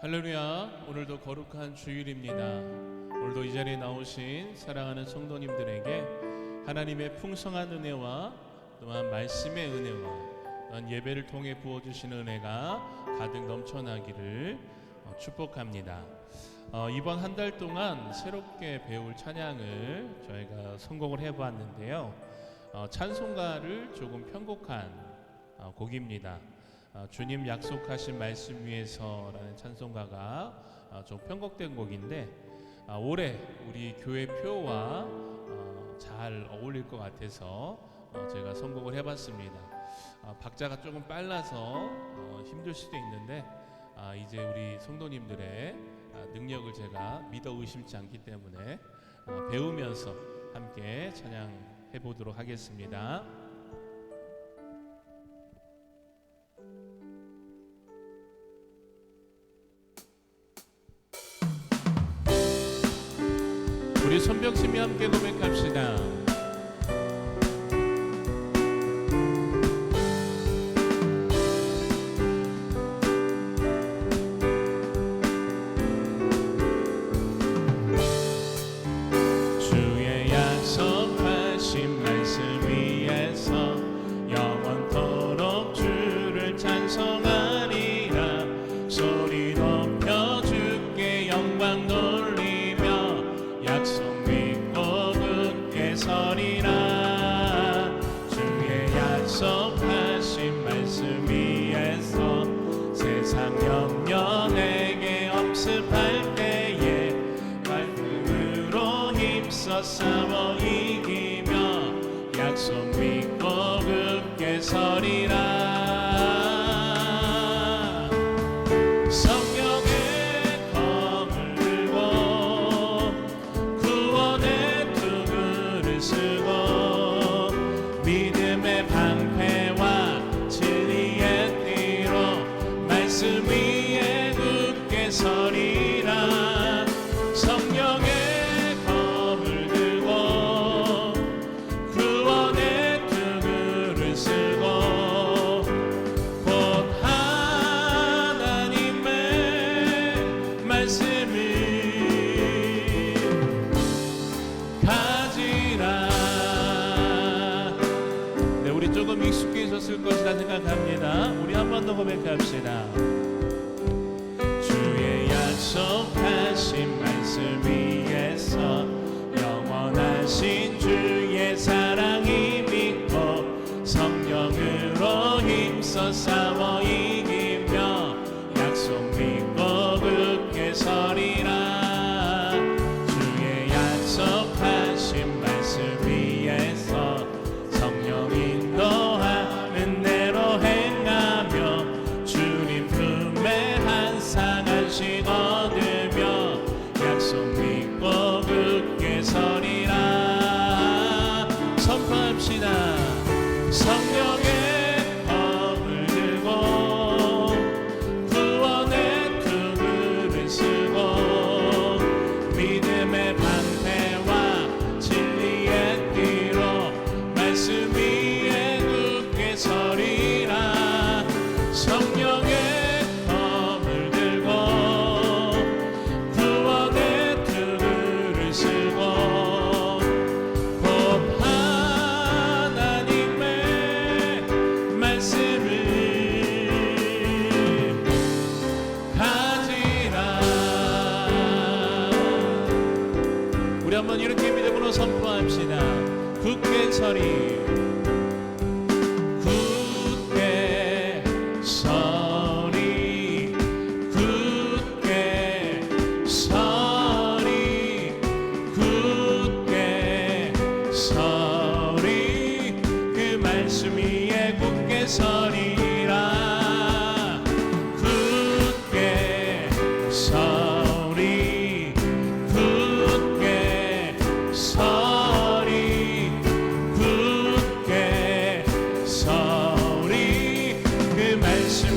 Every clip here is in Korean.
할렐루야. 오늘도 거룩한 주일입니다. 오늘도 이 자리에 나오신 사랑하는 성도님들에게 하나님의 풍성한 은혜와 또한 말씀의 은혜와 또한 예배를 통해 부어주시는 은혜가 가득 넘쳐나기를 축복합니다. 이번 한 달 동안 새롭게 배울 찬양을 저희가 선곡을 해보았는데요. 찬송가를 조금 편곡한 곡입니다. 주님 약속하신 말씀 위에서라는 찬송가가 좀 편곡된 곡인데 올해 우리 교회 표와 잘 어울릴 것 같아서 제가 선곡을 해봤습니다. 박자가 조금 빨라서 힘들 수도 있는데 이제 우리 성도님들의 능력을 제가 믿어 의심치 않기 때문에 배우면서 함께 찬양해 보도록 하겠습니다. 우리 손병심이 함께 고백합시다. 주의 약속하신 말씀 위에서 영원토록 주를 찬송하리라. 소리 높여 주께 영광 돌리며 약속 믿고 굳게 서리라. 주의 약속하신 말씀 위에서 세상 염려 내게 엄습할 때에 말씀으로 힘써 싸워 이기며 약속 믿고 굳게 서리라. 믿음의 방패와 진리의 띠로 말씀 위에 굳게 서리라. 성령의 검을 들고 구원의 투구를 쓰고 곧 하나님의 말씀을 가지라. 우리 조금 익숙해 있었을 것이라 생각합니다. 우리 한 번 더 고백합시다. 주의 약속하신 말씀 위에서 영원하신 주의 사랑이 믿고 성령으로 힘써 싸워 이기며 약속 믿고 굳게 서리라. 주의 약속하신 말씀 위에서 성령 인도하는 대로 행하며 주님 품에 항상 안식 얻으며 약속 믿고 굳게 서리라. 선포합시다. 성령의 검을 들고 구원의 투구를 쓰고 믿음의 방패와 진리의 띠로 말씀 위에 굳게 서리라. 성령의 검을 들고 구원의 투구를 쓰고 곧 하나님의 말씀을 가지라. 우리 한번 이렇게 믿음으로 선포합시다. 굳게 서리. 굳게 서리. 굳게 서리. 굳게 서리. 그 말씀 위에 굳게 서리라. 굳게 서리. 굳게 서리. 굳게 서리. 그 말씀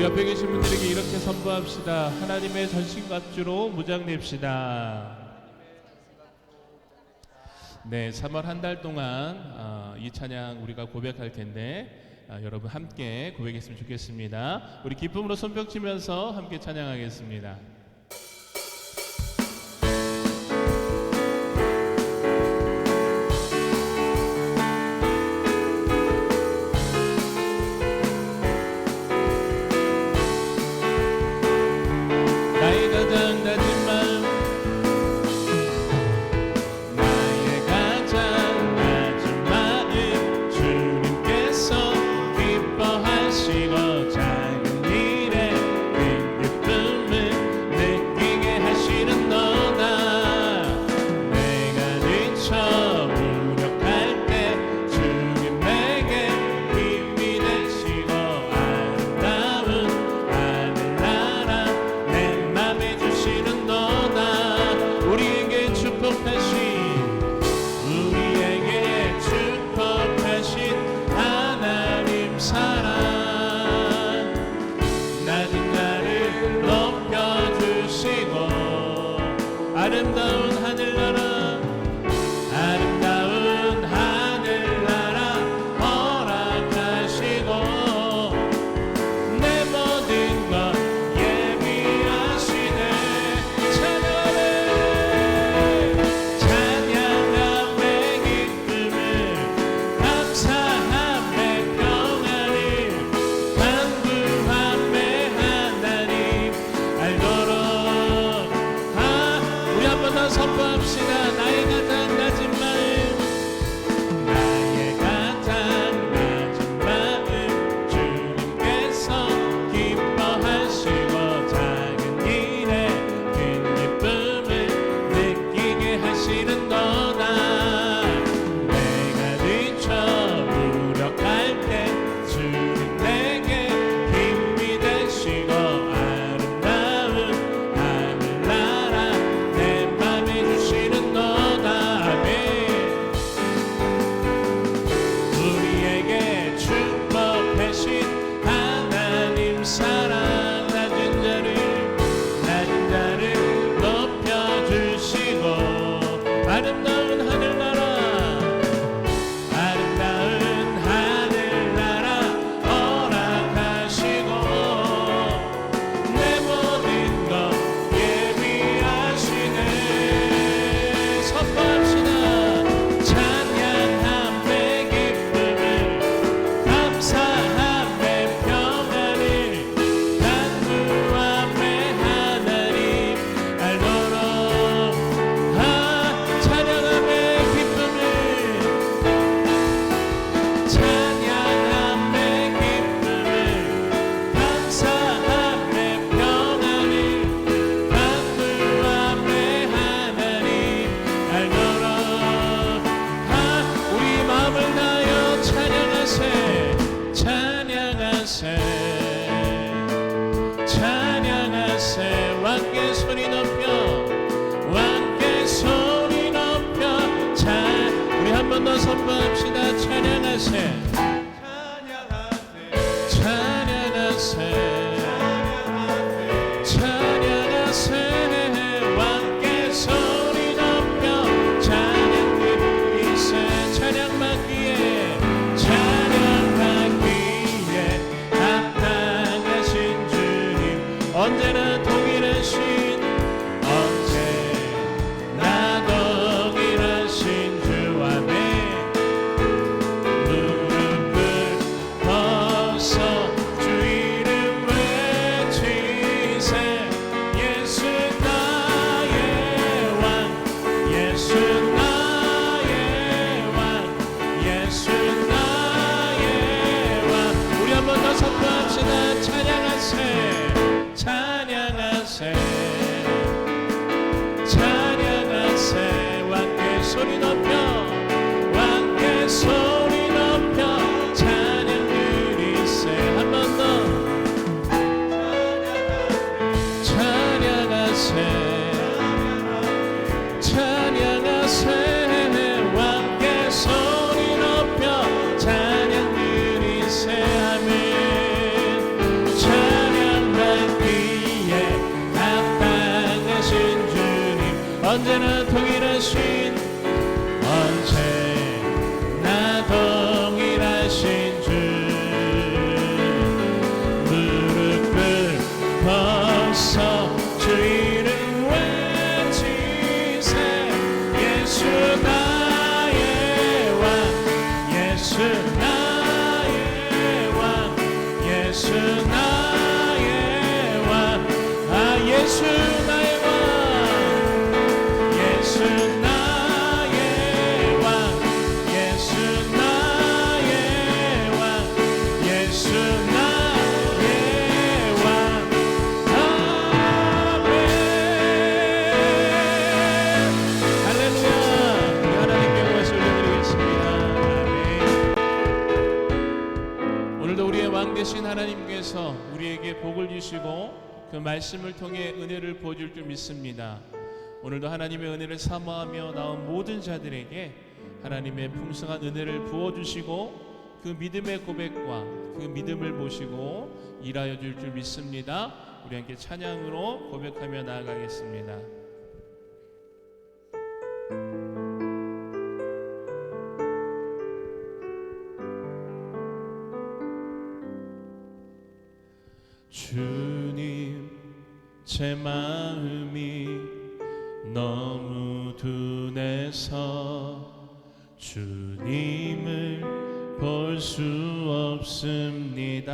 우리 옆에 계신 분들에게 이렇게 선포합시다. 하나님의 전신갑주로 무장됩시다. 네, 3월 한 달 동안 이 찬양 우리가 고백할 텐데 여러분 함께 고백했으면 좋겠습니다. 우리 기쁨으로 손뼉 치면서 함께 찬양하겠습니다. 나의 가장 낮은 마음, 나의 가장 낮은 마음, 주님께서 기뻐하시고 작은 일에 큰 기쁨을 느끼게 하시는 너다. 내가 지쳐 무력할 때 주님 내게 힘이 되시고 아름다운 하늘나라 내 맘에 주시는 너다. 우리에게 축복하신 하나님 사랑, 낮은 나를 높여주시고 아름다운 하늘나라, 아름다운 하늘나라 허락하시고 내 모든 것 예비하시네. 찬양함에 기쁨을, 감사함에 평안을, 간구함에 하나님 알도록. 우리 한 번 더 선포합시다. 나의 가장 낮은 마음, 나의 가장 낮은 마음, 주님께서 기뻐하시고 작은 일에 큰 기쁨을 느끼게 하시는 너다. 내가 지쳐 무력할 때 주님 내게 힘이 되시고 아름다운 하늘나라 내 맘에 주시는 너다. 아멘. 우리에게 축복하신 하나님 사랑, 낮은 자를 높여주시고 아름다운 하늘나라, 아름다운 하늘나라 허락하시고 내 모든 것 예비하시네. 선포합시다. 찬양함에 기쁨을, 감사함에 평안을, 간구함에 하나님 알도록. 찬양함에 기쁨을, 찬양함에 기쁨을, 감사함에 평안을, 간구함에 하나님 알도록. 우리 마음을 다하여 찬양하세, 찬양하세, 찬양하세. 왕께 소리 높여, 왕께 소리 높여. 우리 한 번 더 선포합시다. 찬양하세, 찬양하세, 찬양하세. 왕께 소리 높여 찬양 드리세. 찬양 받기에, 찬양 받기에 합당하신 주님, 언제나 동일하신, 언제나 동일하신 주 안에 무릎 나의 왕 예수 나의 왕 예수 나의 왕 예수 나의 왕 예수 나의 왕 예수 나의 왕 아멘 할렐루야 우리 하나님께 고맙을 올려드리겠습니다. 아멘. 오늘도 우리의 왕 되신 하나님께서 우리에게 복을 주시고 그 말씀을 통해 은혜를 부어줄 줄 믿습니다. 오늘도 하나님의 은혜를 사모하며 나온 모든 자들에게 하나님의 풍성한 은혜를 부어주시고 그 믿음의 고백과 그 믿음을 모시고 일하여 줄 줄 믿습니다. 우리 함께 찬양으로 고백하며 나아가겠습니다. 주님 제 마음이 너무 둔해서 주님을 볼 수 없습니다.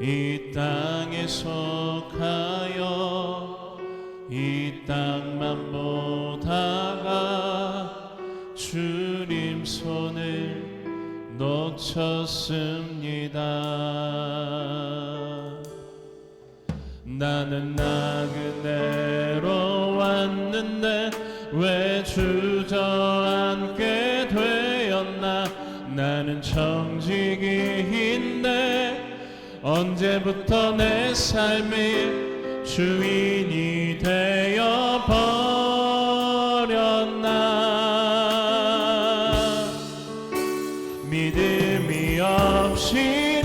이 땅에 속하여 이 땅만 보다가 주님 손을 놓쳤습니다. 나는 나그네로 왔는데 왜 주저앉게 되었나. 나는 청지기인데 언제부터 내 삶의 주인이 되어 버렸나. 믿음이 없이는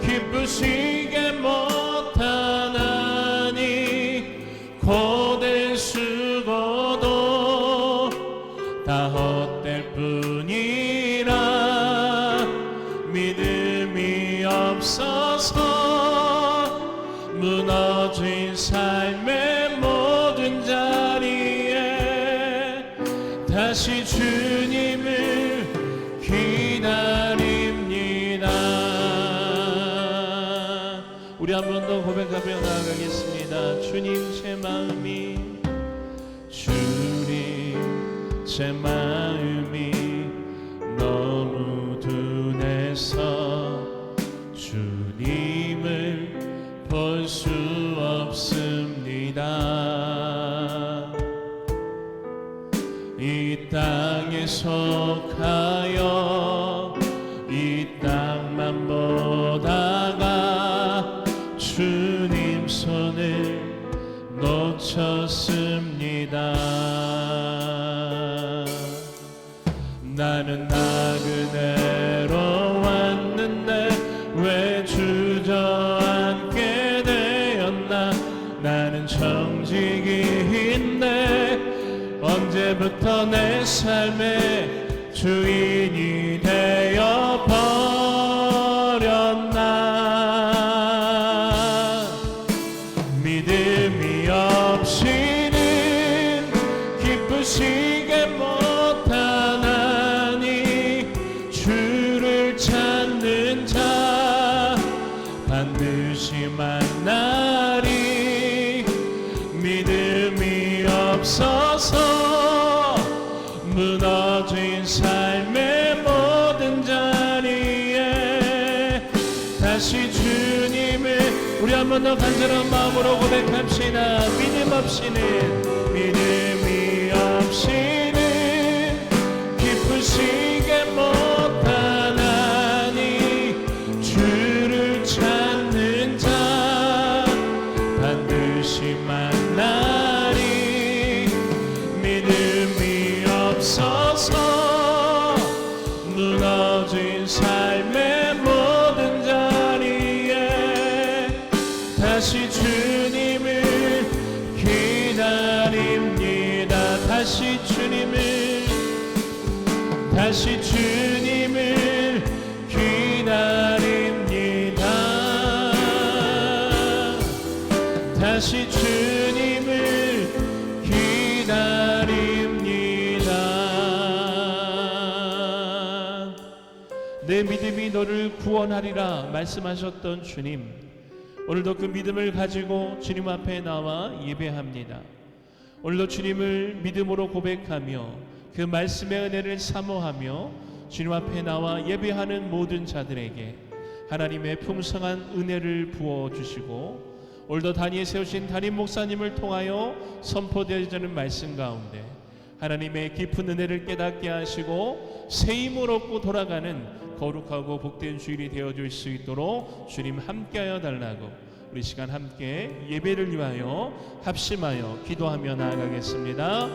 기쁘시게 못하나니 고된 수고도 다 헛될 뿐이라. 믿음이 없어서 무너진 삶의 모든 자리에 다시 주님을 기다립니다. 우리 한 번 더 고백하며 나아가겠습니다. 주님 제 마음이 주님 제 마음이 너무 둔해서 주님을 볼 수 없습니다. 이 땅에 속하여 이 땅만 보다가 주님 손을 놓쳤습니다. 나는 나그네로 왔는데 왜 주저앉게 되었나. 나는 청지기인데 언제부터 내 삶의 주인이 되어 버렸나. 믿음이 없이는 기쁘시게 못하나니 주를 찾는 자 반드시 만나리. 믿음이 없어서 무너진 삶의 모든 자리에 다시 주님을 우리 한 번 더 간절한 마음으로 고백합시다. 믿음이 없이는 기쁘시게 못하나니 주를 찾는 자 반드시 만나리. 믿음이 없어서 무너진 삶의 모든 자리에 다시 주님을 기다립니다. 다시 주님을 기다립니다. 다시 주님을 기다립니다. 너의 믿음이 너를 구원하리라 말씀하셨던 주님, 오늘도 그 믿음을 가지고 주님 앞에 나와 예배합니다. 오늘도 주님을 믿음으로 고백하며 그 말씀의 은혜를 사모하며 주님 앞에 나와 예배하는 모든 자들에게 하나님의 풍성한 은혜를 부어주시고, 오늘도 단위에 세우신 담임 목사님을 통하여 선포되어지는 말씀 가운데 하나님의 깊은 은혜를 깨닫게 하시고 새 힘을 얻고 돌아가는 거룩하고 복된 주일이 되어줄 수 있도록 주님 함께하여 달라고 우리 시간 함께 예배를 위하여 합심하여 기도하며 나아가겠습니다.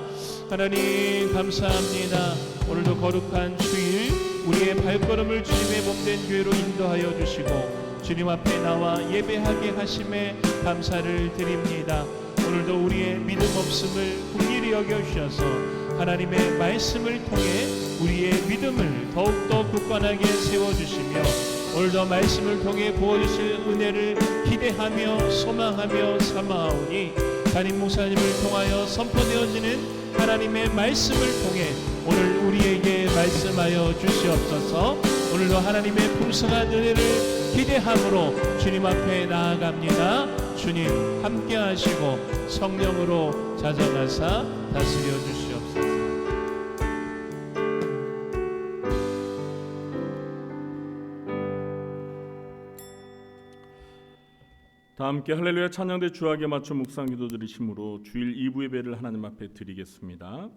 하나님 감사합니다. 오늘도 거룩한 주일 우리의 발걸음을 주님의 몸된 교회로 인도하여 주시고 주님 앞에 나와 예배하게 하심에 감사를 드립니다. 오늘도 우리의 믿음 없음을 긍휼히 여겨주셔서 하나님의 말씀을 통해 우리의 믿음을 더욱더 굳건하게 세워주시며 오늘도 말씀을 통해 부어주실 은혜를 기대하며 소망하며 사모하오니 담임 목사님을 통하여 선포되어지는 하나님의 말씀을 통해 오늘 우리에게 말씀하여 주시옵소서. 오늘도 하나님의 풍성한 은혜를 기대함으로 주님 앞에 나아갑니다. 주님 함께 하시고 성령으로 자정하사 다스려 주시옵소서. 다 함께 할렐루야 찬양대 주악에 맞춰 묵상 기도 드리심으로 주일 2부 예배를 하나님 앞에 드리겠습니다.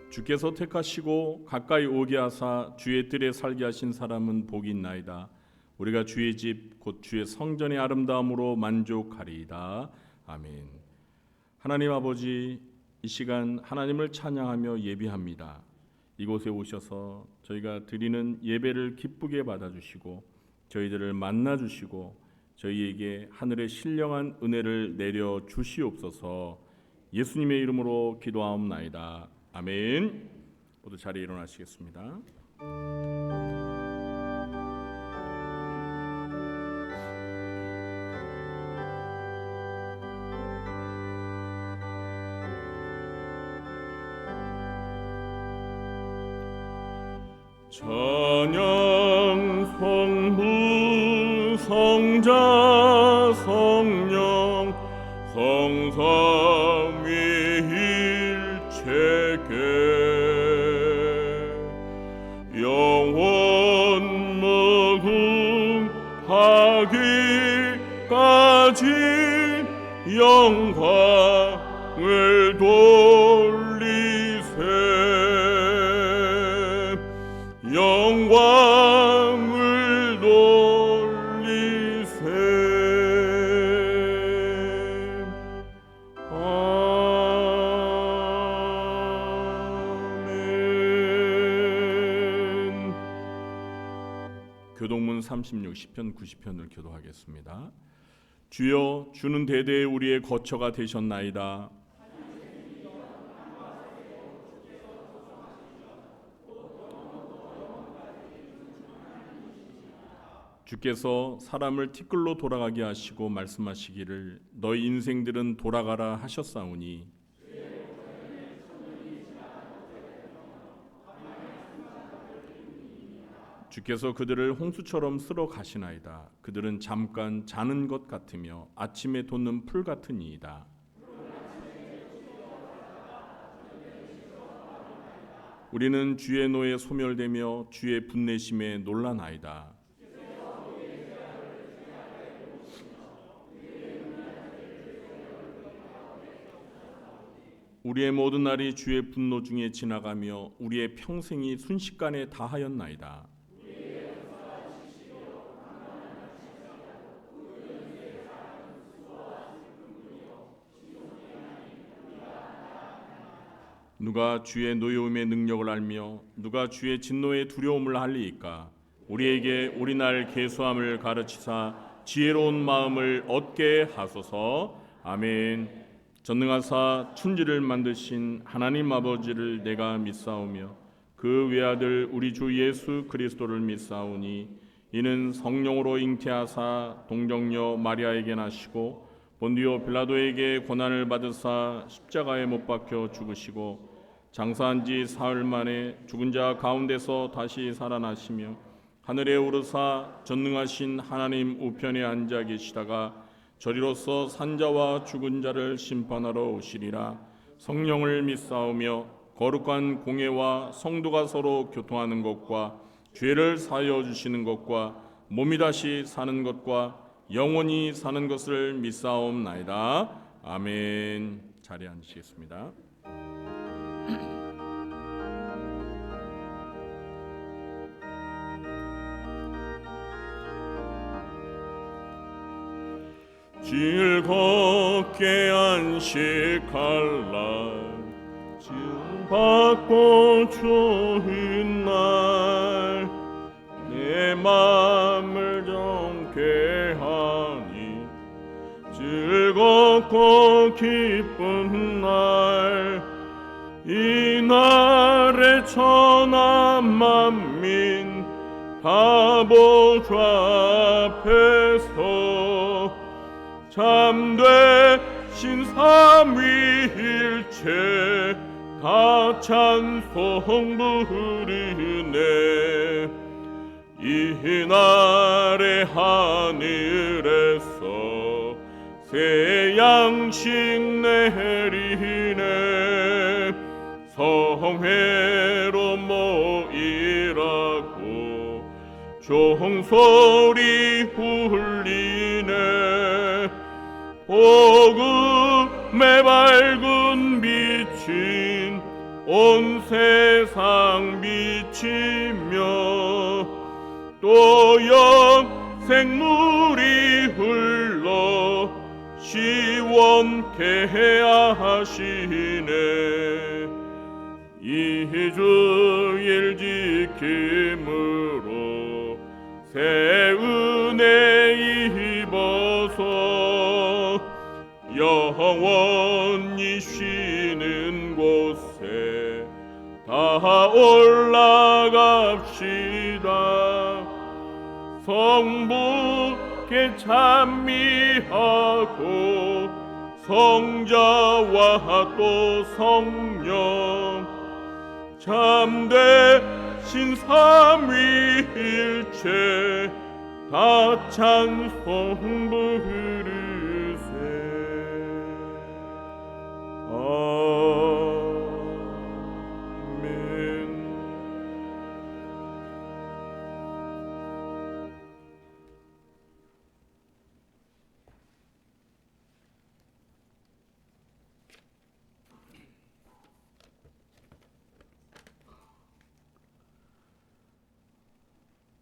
주께서 택하시고 가까이 오게 하사 주의 뜰에 살게 하신 사람은 복이 있나이다. 우리가 주의 집 곧 주의 성전의 아름다움으로 만족하리이다. 아멘. 하나님 아버지, 이 시간 하나님을 찬양하며 예배합니다. 이곳에 오셔서 저희가 드리는 예배를 기쁘게 받아주시고 저희들을 만나주시고 저희에게 하늘의 신령한 은혜를 내려 주시옵소서. 예수님의 이름으로 기도하옵나이다. 아멘. 모두 자리에 일어나시겠습니다. 찬양 성부 성자 성령 성삼위일체계 영원 무궁하기까지 영광을 돌리세. 영광을 돌리세. 아멘. 교동문 36 시편 90편을 교도하겠습니다. 주여, 주는 대대에 우리의 거처가 되셨나이다. 주께서 사람을 티끌로 돌아가게 하시고 말씀하시기를 너희 인생들은 돌아가라 하셨사오니 주께서 그들을 홍수처럼 쓸어 가시나이다. 그들은 잠깐 자는 것 같으며 아침에 돋는 풀 같으니이다. 우리는 주의 노에 소멸되며 주의 분내심에 놀라나이다. 우리의 모든 날이 주의 분노 중에 지나가며 우리의 평생이 순식간에 다하였나이다. 누가 주의 노여움의 능력을 알며 누가 주의 진노의 두려움을 알리이까? 우리에게 우리날 계수함을 가르치사 지혜로운 마음을 얻게 하소서. 아멘. 전능하사 천지를 만드신 하나님 아버지를 내가 믿사오며 그 외아들 우리 주 예수 그리스도를 믿사오니 이는 성령으로 잉태하사 동정녀 마리아에게 나시고 본디오 빌라도에게 고난을 받으사 십자가에 못 박혀 죽으시고 장사한 지 사흘 만에 죽은 자 가운데서 다시 살아나시며 하늘에 오르사 전능하신 하나님 우편에 앉아 계시다가 저리로서 산자와 죽은 자를 심판하러 오시리라. 성령을 믿사오며 거룩한 공예와 성도가 서로 교통하는 것과 죄를 사하여 주시는 것과 몸이 다시 사는 것과 영원히 사는 것을 믿사옵나이다. 아멘. 자리에 앉으시겠습니다. 즐겁게 안식할 날 지음 받고 좋은 날 내 맘을 정케하니 즐겁고 기쁜 날 이 날에 천하 만민 다 보좌 앞에서 참되신 삼위일체 다 찬송 부르네. 이날의 하늘에서 새 양식 내리네. 성회로 모이라고 종소리 울리네. 복음의 밝은 빛인 온 세상 비치며 또 영생물이 흘러 시원케 하시네. 이 주일 지킴으로 새 은혜 입어서 영원히 쉬는 곳에 다 올라갑시다. 성부께 찬미하고 성자와 또 성령 참되신 삼위일체 다 찬송 부르세. 아멘.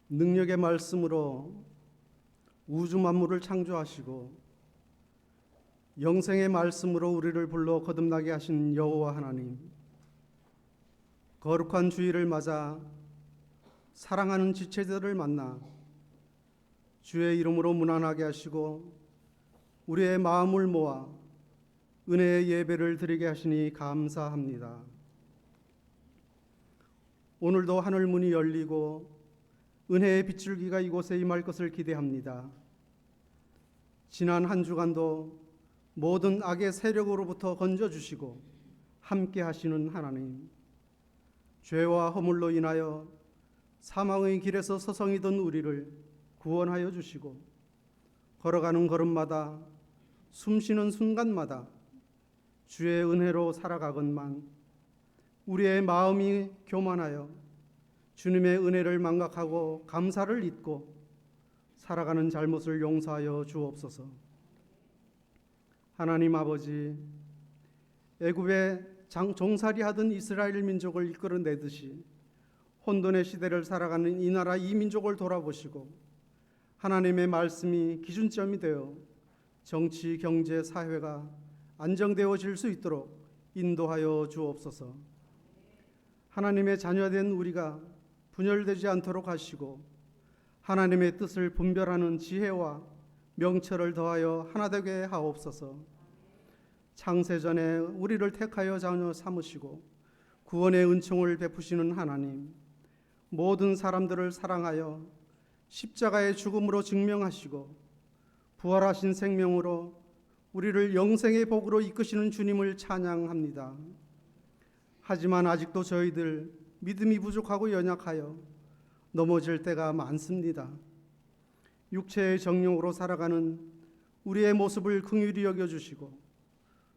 능력의 말씀으로 우주 만물을 창조하시고 영생의 말씀으로 우리를 불러 거듭나게 하신 여호와 하나님, 거룩한 주일을 맞아 사랑하는 지체들을 만나 주의 이름으로 문안하게 하시고 우리의 마음을 모아 은혜의 예배를 드리게 하시니 감사합니다. 오늘도 하늘 문이 열리고 은혜의 빗줄기가 이곳에 임할 것을 기대합니다. 지난 한 주간도 모든 악의 세력으로부터 건져주시고 함께 하시는 하나님, 죄와 허물로 인하여 사망의 길에서 서성이던 우리를 구원하여 주시고 걸어가는 걸음마다 숨쉬는 순간마다 주의 은혜로 살아가건만 우리의 마음이 교만하여 주님의 은혜를 망각하고 감사를 잊고 살아가는 잘못을 용서하여 주옵소서. 하나님 아버지, 애굽의 종살이하던 이스라엘 민족을 이끌어내듯이 혼돈의 시대를 살아가는 이 나라 이 민족을 돌아보시고 하나님의 말씀이 기준점이 되어 정치, 경제, 사회가 안정되어질 수 있도록 인도하여 주옵소서. 하나님의 자녀된 우리가 분열되지 않도록 하시고 하나님의 뜻을 분별하는 지혜와 명철을 더하여 하나 되게 하옵소서. 창세전에 우리를 택하여 자녀 삼으시고 구원의 은총을 베푸시는 하나님, 모든 사람들을 사랑하여 십자가의 죽음으로 증명하시고 부활하신 생명으로 우리를 영생의 복으로 이끄시는 주님을 찬양합니다. 하지만 아직도 저희들 믿음이 부족하고 연약하여 넘어질 때가 많습니다. 육체의 정욕으로 살아가는 우리의 모습을 긍휼히 여겨주시고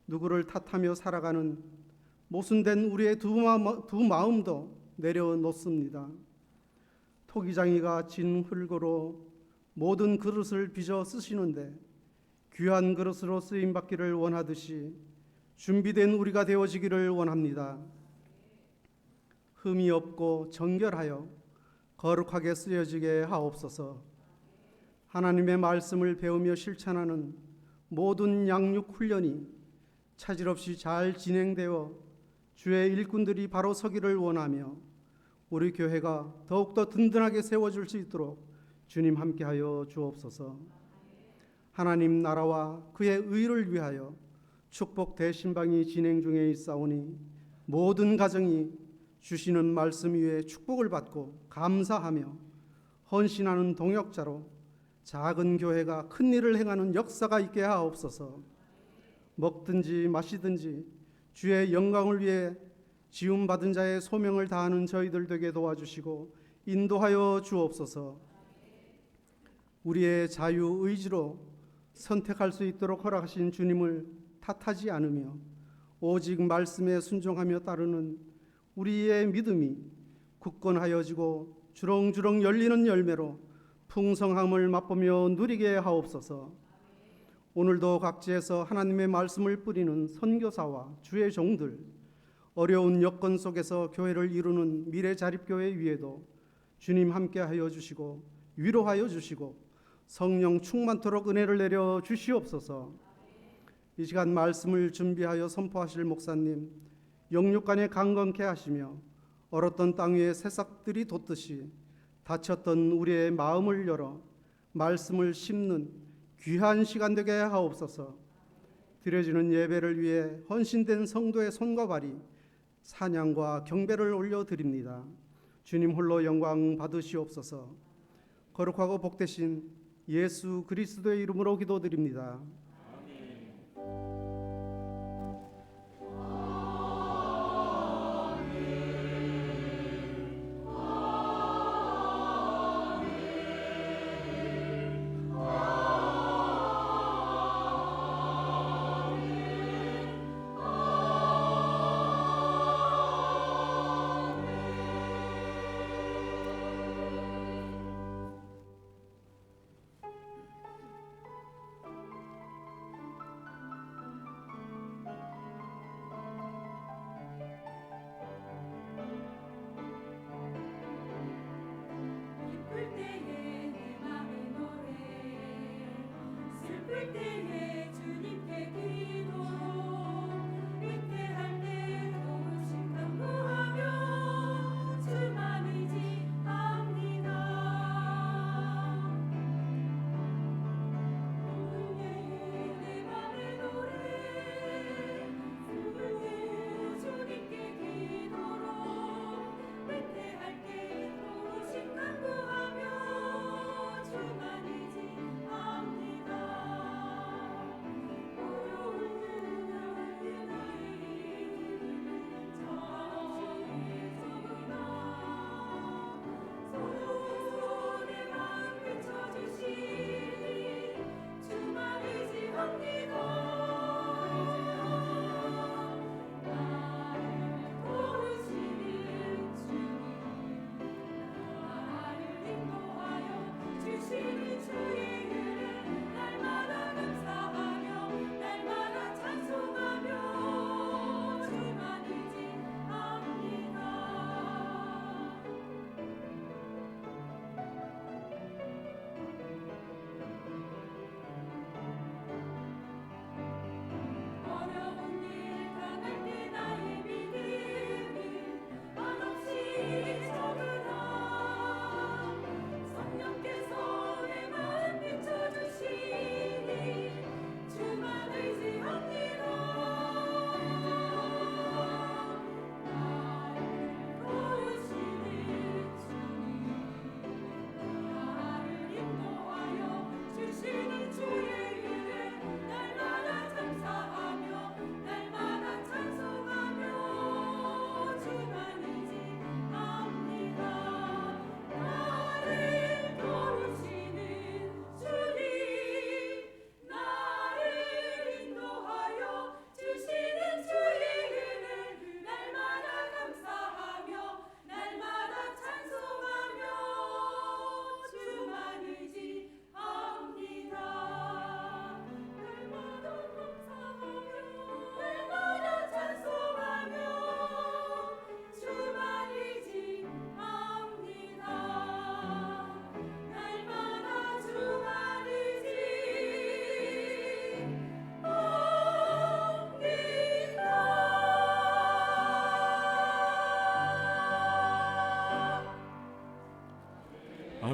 누구를 탓하며 살아가는 모순된 우리의 두 마음도 내려놓습니다. 토기장이가 진 흙으로 모든 그릇을 빚어 쓰시는데 귀한 그릇으로 쓰임받기를 원하듯이 준비된 우리가 되어지기를 원합니다. 흠이 없고 정결하여 거룩하게 쓰여지게 하옵소서. 하나님의 말씀을 배우며 실천하는 모든 양육 훈련이 차질 없이 잘 진행되어 주의 일꾼들이 바로 서기를 원하며 우리 교회가 더욱더 든든하게 세워질 수 있도록 주님 함께하여 주옵소서. 하나님 나라와 그의 의를 위하여 축복 대신방이 진행 중에 있사오니 모든 가정이 주시는 말씀 위에 축복을 받고 감사하며 헌신하는 동역자로 작은 교회가 큰 일을 행하는 역사가 있게 하옵소서. 먹든지 마시든지 주의 영광을 위해 지음받은 자의 소명을 다하는 저희들 되게 도와주시고 인도하여 주옵소서. 우리의 자유 의지로 선택할 수 있도록 허락하신 주님을 탓하지 않으며 오직 말씀에 순종하며 따르는 우리의 믿음이 굳건하여지고 주렁주렁 열리는 열매로 풍성함을 맛보며 누리게 하옵소서. 오늘도 각지에서 하나님의 말씀을 뿌리는 선교사와 주의 종들, 어려운 여건 속에서 교회를 이루는 미래자립교회 위에도 주님 함께하여 주시고 위로하여 주시고 성령 충만토록 은혜를 내려 주시옵소서. 이 시간 말씀을 준비하여 선포하실 목사님, 영육간에 강건케 하시며 얼었던 땅 위에 새싹들이 돋듯이 닫혔던 우리의 마음을 열어 말씀을 심는 귀한 시간 되게 하옵소서. 드려지는 예배를 위해 헌신된 성도의 손과 발이 찬양과 경배를 올려드립니다. 주님 홀로 영광 받으시옵소서. 거룩하고 복되신 예수 그리스도의 이름으로 기도드립니다.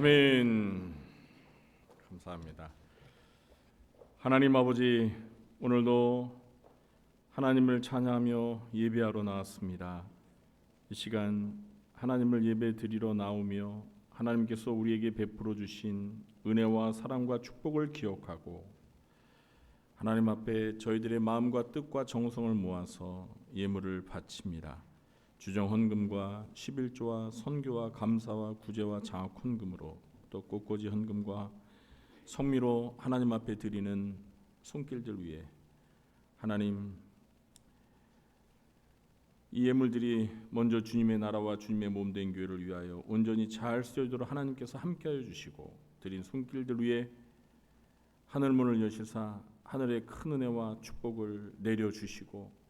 아멘. 감사합니다. 하나님 아버지, 오늘도 하나님을 찬양하며 예배하러 나왔습니다. 이 시간 하나님을 예배 드리러 나오며 하나님께서 우리에게 베풀어 주신 은혜와 사랑과 축복을 기억하고 하나님 앞에 저희들의 마음과 뜻과 정성을 모아서 예물을 바칩니다. 주정 헌금과 11조와 선교와 감사와 구제와 장학 헌금으로 또 꽃꽂이 헌금과 성미로 하나님 앞에 드리는 손길들 위해 하나님, 이 예물들이 먼저 주님의 나라와 주님의 몸된 교회를 위하여 온전히 잘 쓰여지도록 하나님께서 함께하여 주시고 드린 손길들 위해 하늘문을 여시사 하늘의 큰 은혜와 축복을 내려주시고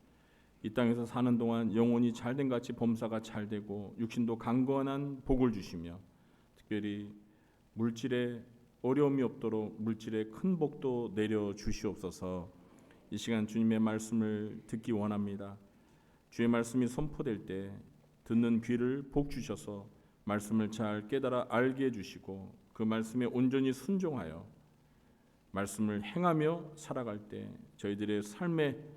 이 땅에서 사는 동안 영혼이 잘된 같이 범사가 잘되고 육신도 강건한 복을 주시며 특별히 물질에 어려움이 없도록 물질에 큰 복도 내려주시옵소서. 이 시간 주님의 말씀을 듣기 원합니다. 주의 말씀이 선포될 때 듣는 귀를 복 주셔서 말씀을 잘 깨달아 알게 해주시고 그 말씀에 온전히 순종하여 말씀을 행하며 살아갈 때 저희들의 삶에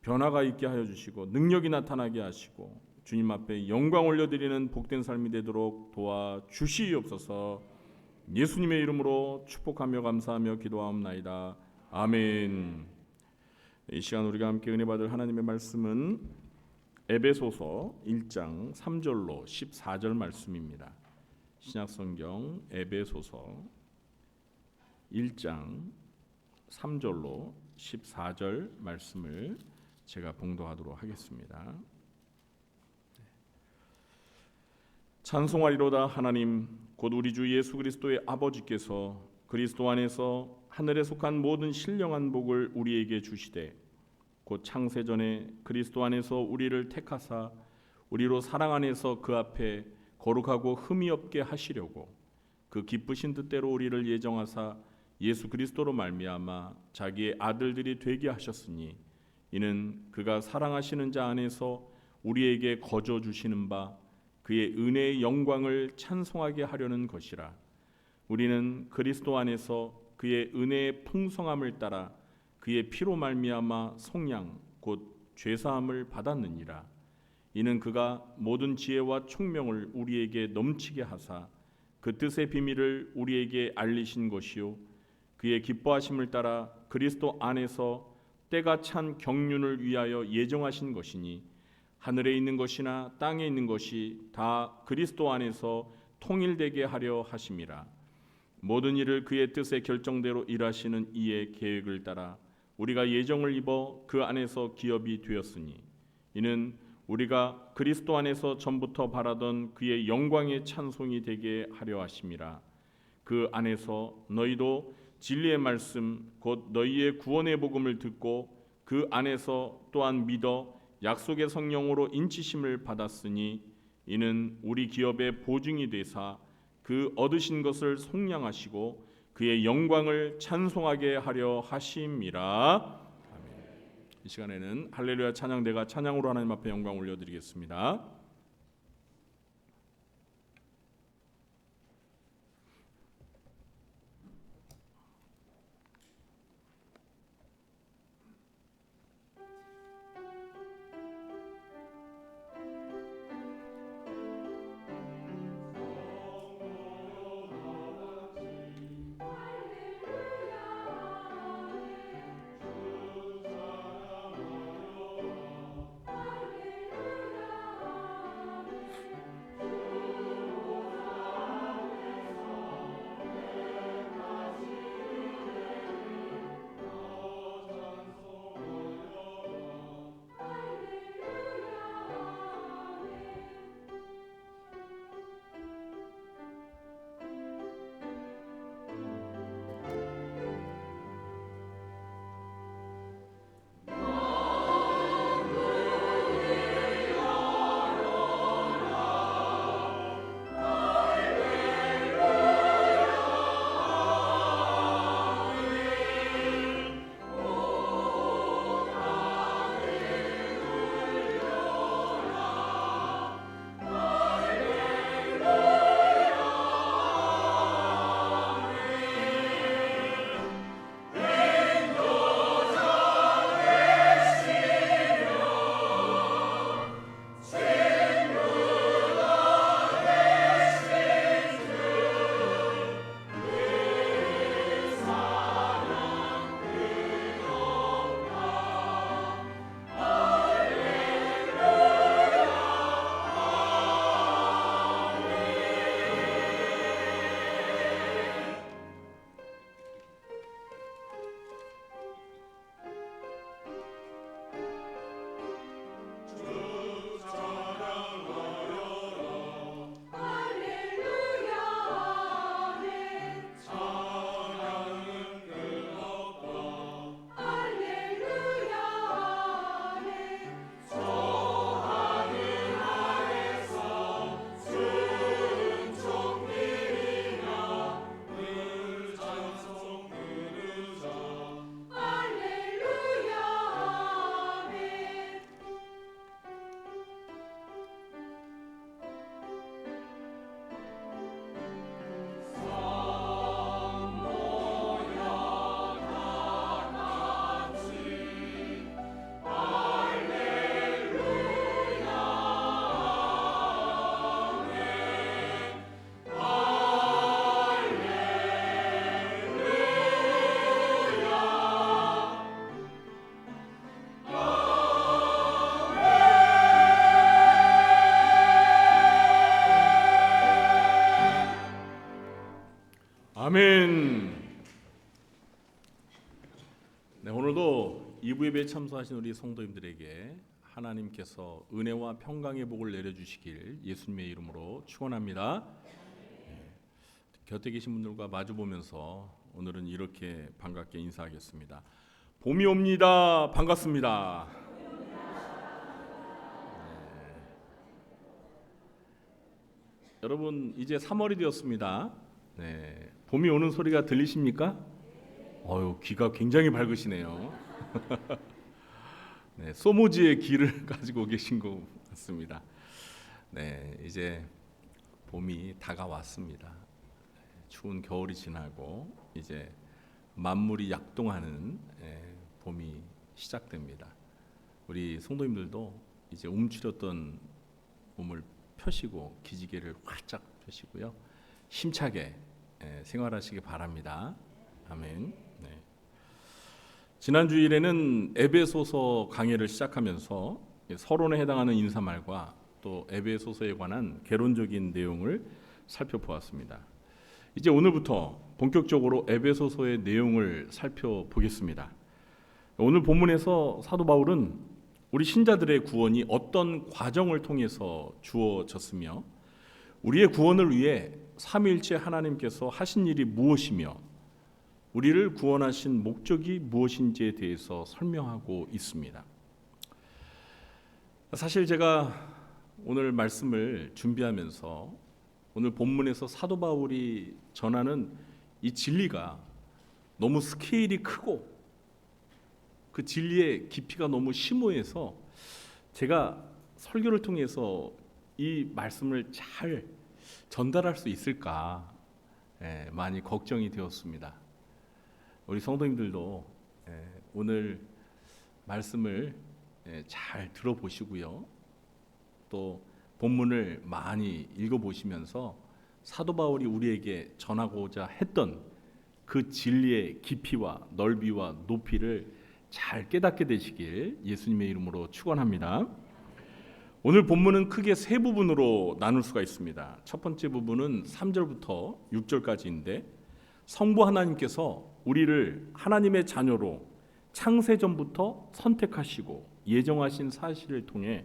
변화가 있게 하여 주시고 능력이 나타나게 하시고 주님 앞에 영광 올려드리는 복된 삶이 되도록 도와주시옵소서. 예수님의 이름으로 축복하며 감사하며 기도하옵나이다. 아멘. 이 시간 우리가 함께 은혜 받을 하나님의 말씀은 에베소서 1장 3절로 14절 말씀입니다. 신약성경 에베소서 1장 3절로 14절 말씀을 제가 봉독하도록 하겠습니다. 찬송하리로다. 하나님 곧 우리 주 예수 그리스도의 아버지께서 그리스도 안에서 하늘에 속한 모든 신령한 복을 우리에게 주시되 곧 창세전에 그리스도 안에서 우리를 택하사 우리로 사랑 안에서 그 앞에 거룩하고 흠이 없게 하시려고 그 기쁘신 뜻대로 우리를 예정하사 예수 그리스도로 말미암아 자기의 아들들이 되게 하셨으니 이는 그가 사랑하시는 자 안에서 우리에게 거저 주시는 바 그의 은혜의 영광을 찬송하게 하려는 것이라. 우리는 그리스도 안에서 그의 은혜의 풍성함을 따라 그의 피로 말미암아 속량 곧 죄사함을 받았느니라. 이는 그가 모든 지혜와 총명을 우리에게 넘치게 하사 그 뜻의 비밀을 우리에게 알리신 것이요 그의 기뻐하심을 따라 그리스도 안에서 때가 찬 경륜을 위하여 예정하신 것이니 하늘에 있는 것이나 땅에 있는 것이 다 그리스도 안에서 통일되게 하려 하심이라. 모든 일을 그의 뜻의 결정대로 일하시는 이의 계획을 따라 우리가 예정을 입어 그 안에서 기업이 되었으니 이는 우리가 그리스도 안에서 전부터 바라던 그의 영광의 찬송이 되게 하려 하심이라. 그 안에서 너희도 진리의 말씀 곧 너희의 구원의 복음을 듣고 그 안에서 또한 믿어 약속의 성령으로 인치심을 받았으니 이는 우리 기업의 보증이 되사 그 얻으신 것을 속량하시고 그의 영광을 찬송하게 하려 하심이라. 아멘. 이 시간에는 할렐루야 찬양대가 찬양으로 하나님 앞에 영광 올려드리겠습니다. 네, 오늘도 2부 예배에 참석하신 우리 성도님들에게 하나님께서 은혜와 평강의 복을 내려주시길 예수님의 이름으로 축원합니다. 곁에 계신 분들과 마주 보면서 오늘은 이렇게 반갑게 인사하겠습니다. 봄이 옵니다. 반갑습니다. 여러분 이제 3월이 되었습니다. 봄이 오는 소리가 들리십니까? 귀가 굉장히 밝으시네요. 소모지의 귀를 가지고 계신 것 같습니다. 이제 봄이 다가왔습니다. 추운 겨울이 지나고 이제 만물이 약동하는 봄이 시작됩니다. 우리 성도님들도 이제 움츠렸던 몸을 펴시고 기지개를 활짝 펴시고요. 힘차게 생활하시기 바랍니다. 아멘. 지난 주일에는 에베소서 강해를 시작하면서 서론에 해당하는 인사말과 또 에베소서에 관한 개론적인 내용을 살펴보았습니다. 이제 오늘부터 본격적으로 에베소서의 내용을 살펴보겠습니다. 오늘 본문에서 사도 바울은 우리 신자들의 구원이 어떤 과정을 통해서 주어졌으며 우리의 구원을 위해 삼위일체 하나님께서 하신 일이 무엇이며 우리를 구원하신 목적이 무엇인지에 대해서 설명하고 있습니다. 사실 제가 오늘 말씀을 준비하면서 오늘 본문에서 사도 바울이 전하는 이 진리가 너무 스케일이 크고 그 진리의 깊이가 너무 심오해서 제가 설교를 통해서 이 말씀을 잘 전달할 수 있을까 많이 걱정이 되었습니다. 우리 성도님들도 오늘 말씀을 잘 들어보시고요. 또 본문을 많이 읽어보시면서 사도 바울이 우리에게 전하고자 했던 그 진리의 깊이와 넓이와 높이를 잘 깨닫게 되시길 예수님의 이름으로 축원합니다. 오늘 본문은 크게 세 부분으로 나눌 수가 있습니다. 첫 번째 부분은 3절부터 6절까지인데 성부 하나님께서 우리를 하나님의 자녀로 창세전부터 선택하시고 예정하신 사실을 통해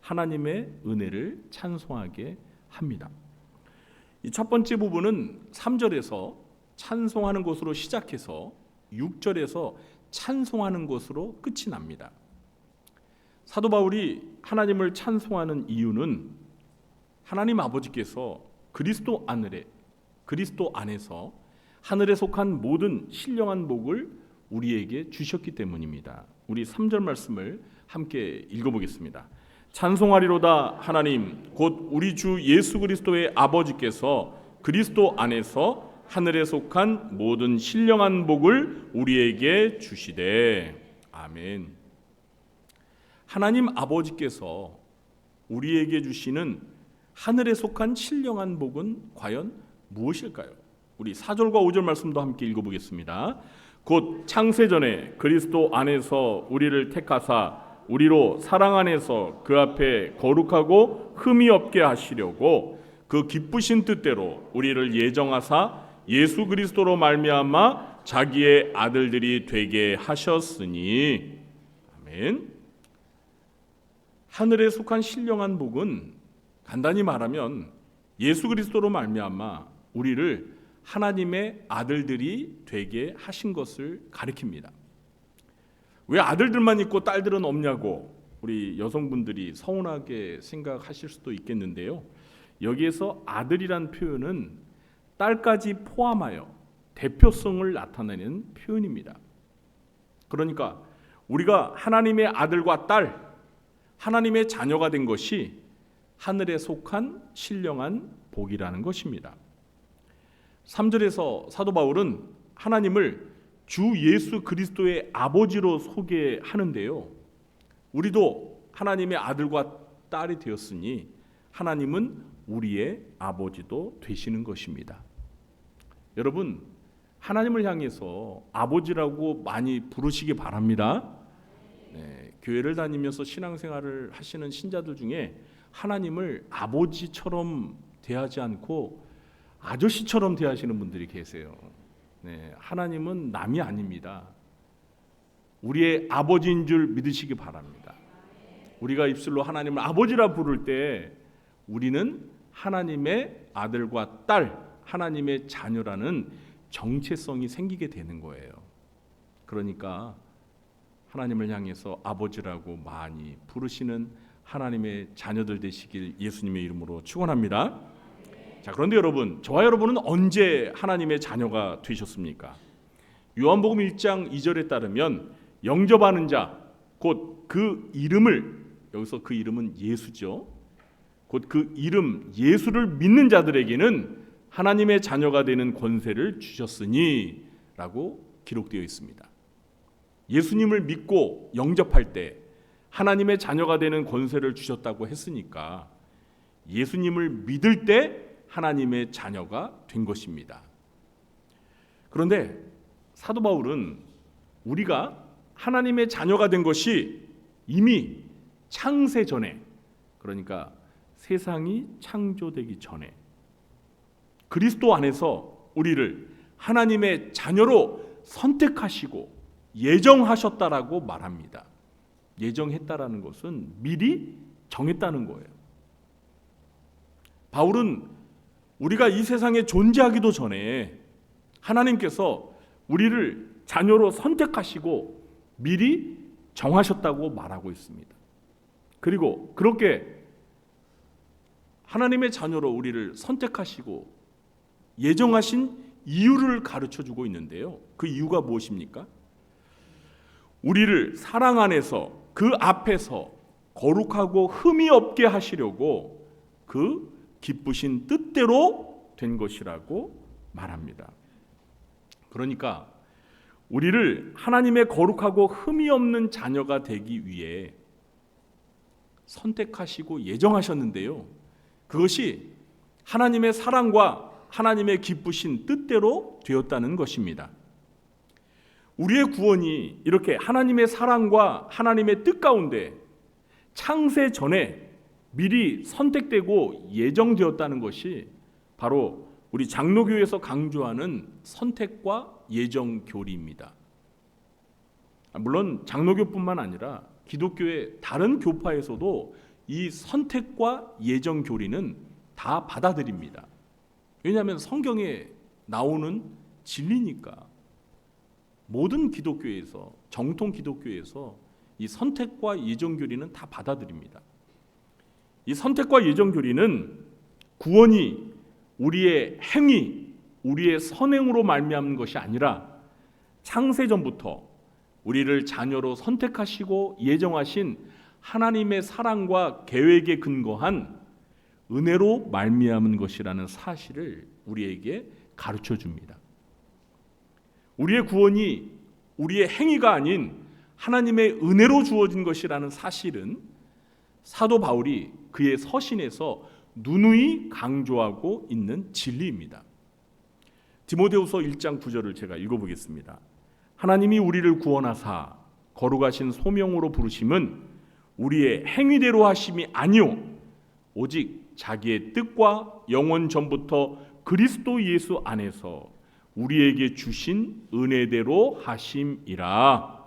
하나님의 은혜를 찬송하게 합니다. 이 첫 번째 부분은 3절에서 찬송하는 것으로 시작해서 6절에서 찬송하는 것으로 끝이 납니다. 사도 바울이 하나님을 찬송하는 이유는 하나님 아버지께서 그리스도 안에서 하늘에 속한 모든 신령한 복을 우리에게 주셨기 때문입니다. 우리 3절 말씀을 함께 읽어보겠습니다. 찬송하리로다 하나님 곧 우리 주 예수 그리스도의 아버지께서 그리스도 안에서 하늘에 속한 모든 신령한 복을 우리에게 주시되. 아멘. 하나님 아버지께서 우리에게 주시는 하늘에 속한 신령한 복은 과연 무엇일까요? 우리 4절과 5절 말씀도 함께 읽어보겠습니다. 곧 창세전에 그리스도 안에서 우리를 택하사 우리로 사랑 안에서 그 앞에 거룩하고 흠이 없게 하시려고 그 기쁘신 뜻대로 우리를 예정하사 예수 그리스도로 말미암아 자기의 아들들이 되게 하셨으니. 아멘. 하늘에 속한 신령한 복은 간단히 말하면 예수 그리스도로 말미암아 우리를 하나님의 아들들이 되게 하신 것을 가리킵니다. 왜 아들들만 있고 딸들은 없냐고 우리 여성분들이 서운하게 생각하실 수도 있겠는데요. 여기에서 아들이란 표현은 딸까지 포함하여 대표성을 나타내는 표현입니다. 그러니까 우리가 하나님의 아들과 딸, 하나님의 자녀가 된 것이 하늘에 속한 신령한 복이라는 것입니다. 3절에서 사도 바울은 하나님을 주 예수 그리스도의 아버지로 소개하는데요. 우리도 하나님의 아들과 딸이 되었으니 하나님은 우리의 아버지도 되시는 것입니다. 여러분, 하나님을 향해서 아버지라고 많이 부르시기 바랍니다. 교회를 다니면서 신앙생활을 하시는 신자들 중에 하나님을 아버지처럼 대하지 않고 아저씨처럼 대하시는 분들이 계세요. 하나님은 남이 아닙니다. 우리의 아버지인 줄 믿으시기 바랍니다. 우리가 입술로 하나님을 아버지라 부를 때 우리는 하나님의 아들과 딸, 하나님의 자녀라는 정체성이 생기게 되는 거예요. 그러니까 하나님을 향해서 아버지라고 많이 부르시는 하나님의 자녀들 되시길 예수님의 이름으로 축원합니다. 자, 그런데 여러분, 저와 여러분은 언제 하나님의 자녀가 되셨습니까? 요한복음 1장 2절에 따르면 영접하는 자, 곧 그 이름을, 여기서 그 이름은 예수죠. 곧 그 이름 예수를 믿는 자들에게는 하나님의 자녀가 되는 권세를 주셨으니 라고 기록되어 있습니다. 예수님을 믿고 영접할 때 하나님의 자녀가 되는 권세를 주셨다고 했으니까 예수님을 믿을 때 하나님의 자녀가 된 것입니다. 그런데 사도 바울은 우리가 하나님의 자녀가 된 것이 이미 창세 전에, 그러니까 세상이 창조되기 전에 그리스도 안에서 우리를 하나님의 자녀로 선택하시고 예정하셨다라고 말합니다. 예정했다라는 것은 미리 정했다는 거예요. 바울은 우리가 이 세상에 존재하기도 전에 하나님께서 우리를 자녀로 선택하시고 미리 정하셨다고 말하고 있습니다. 그리고 그렇게 하나님의 자녀로 우리를 선택하시고 예정하신 이유를 가르쳐주고 있는데요. 그 이유가 무엇입니까? 우리를 사랑 안에서 그 앞에서 거룩하고 흠이 없게 하시려고 그 기쁘신 뜻대로 된 것이라고 말합니다. 그러니까 우리를 하나님의 거룩하고 흠이 없는 자녀가 되기 위해 선택하시고 예정하셨는데요. 그것이 하나님의 사랑과 하나님의 기쁘신 뜻대로 되었다는 것입니다. 우리의 구원이 이렇게 하나님의 사랑과 하나님의 뜻 가운데 창세 전에 미리 선택되고 예정되었다는 것이 바로 우리 장로교에서 강조하는 선택과 예정 교리입니다. 물론 장로교뿐만 아니라 기독교의 다른 교파에서도 이 선택과 예정 교리는 다 받아들입니다. 왜냐하면 성경에 나오는 진리니까. 모든 기독교에서, 정통 기독교에서 이 선택과 예정 교리는 다 받아들입니다. 이 선택과 예정 교리는 구원이 우리의 행위, 우리의 선행으로 말미암은 것이 아니라 창세전부터 우리를 자녀로 선택하시고 예정하신 하나님의 사랑과 계획에 근거한 은혜로 말미암은 것이라는 사실을 우리에게 가르쳐 줍니다. 우리의 구원이 우리의 행위가 아닌 하나님의 은혜로 주어진 것이라는 사실은 사도 바울이 그의 서신에서 누누이 강조하고 있는 진리입니다. 디모데후서 1장 9절을 제가 읽어보겠습니다. 하나님이 우리를 구원하사 거룩하신 소명으로 부르심은 우리의 행위대로 하심이 아니요 오직 자기의 뜻과 영원 전부터 그리스도 예수 안에서 우리에게 주신 은혜대로 하심이라.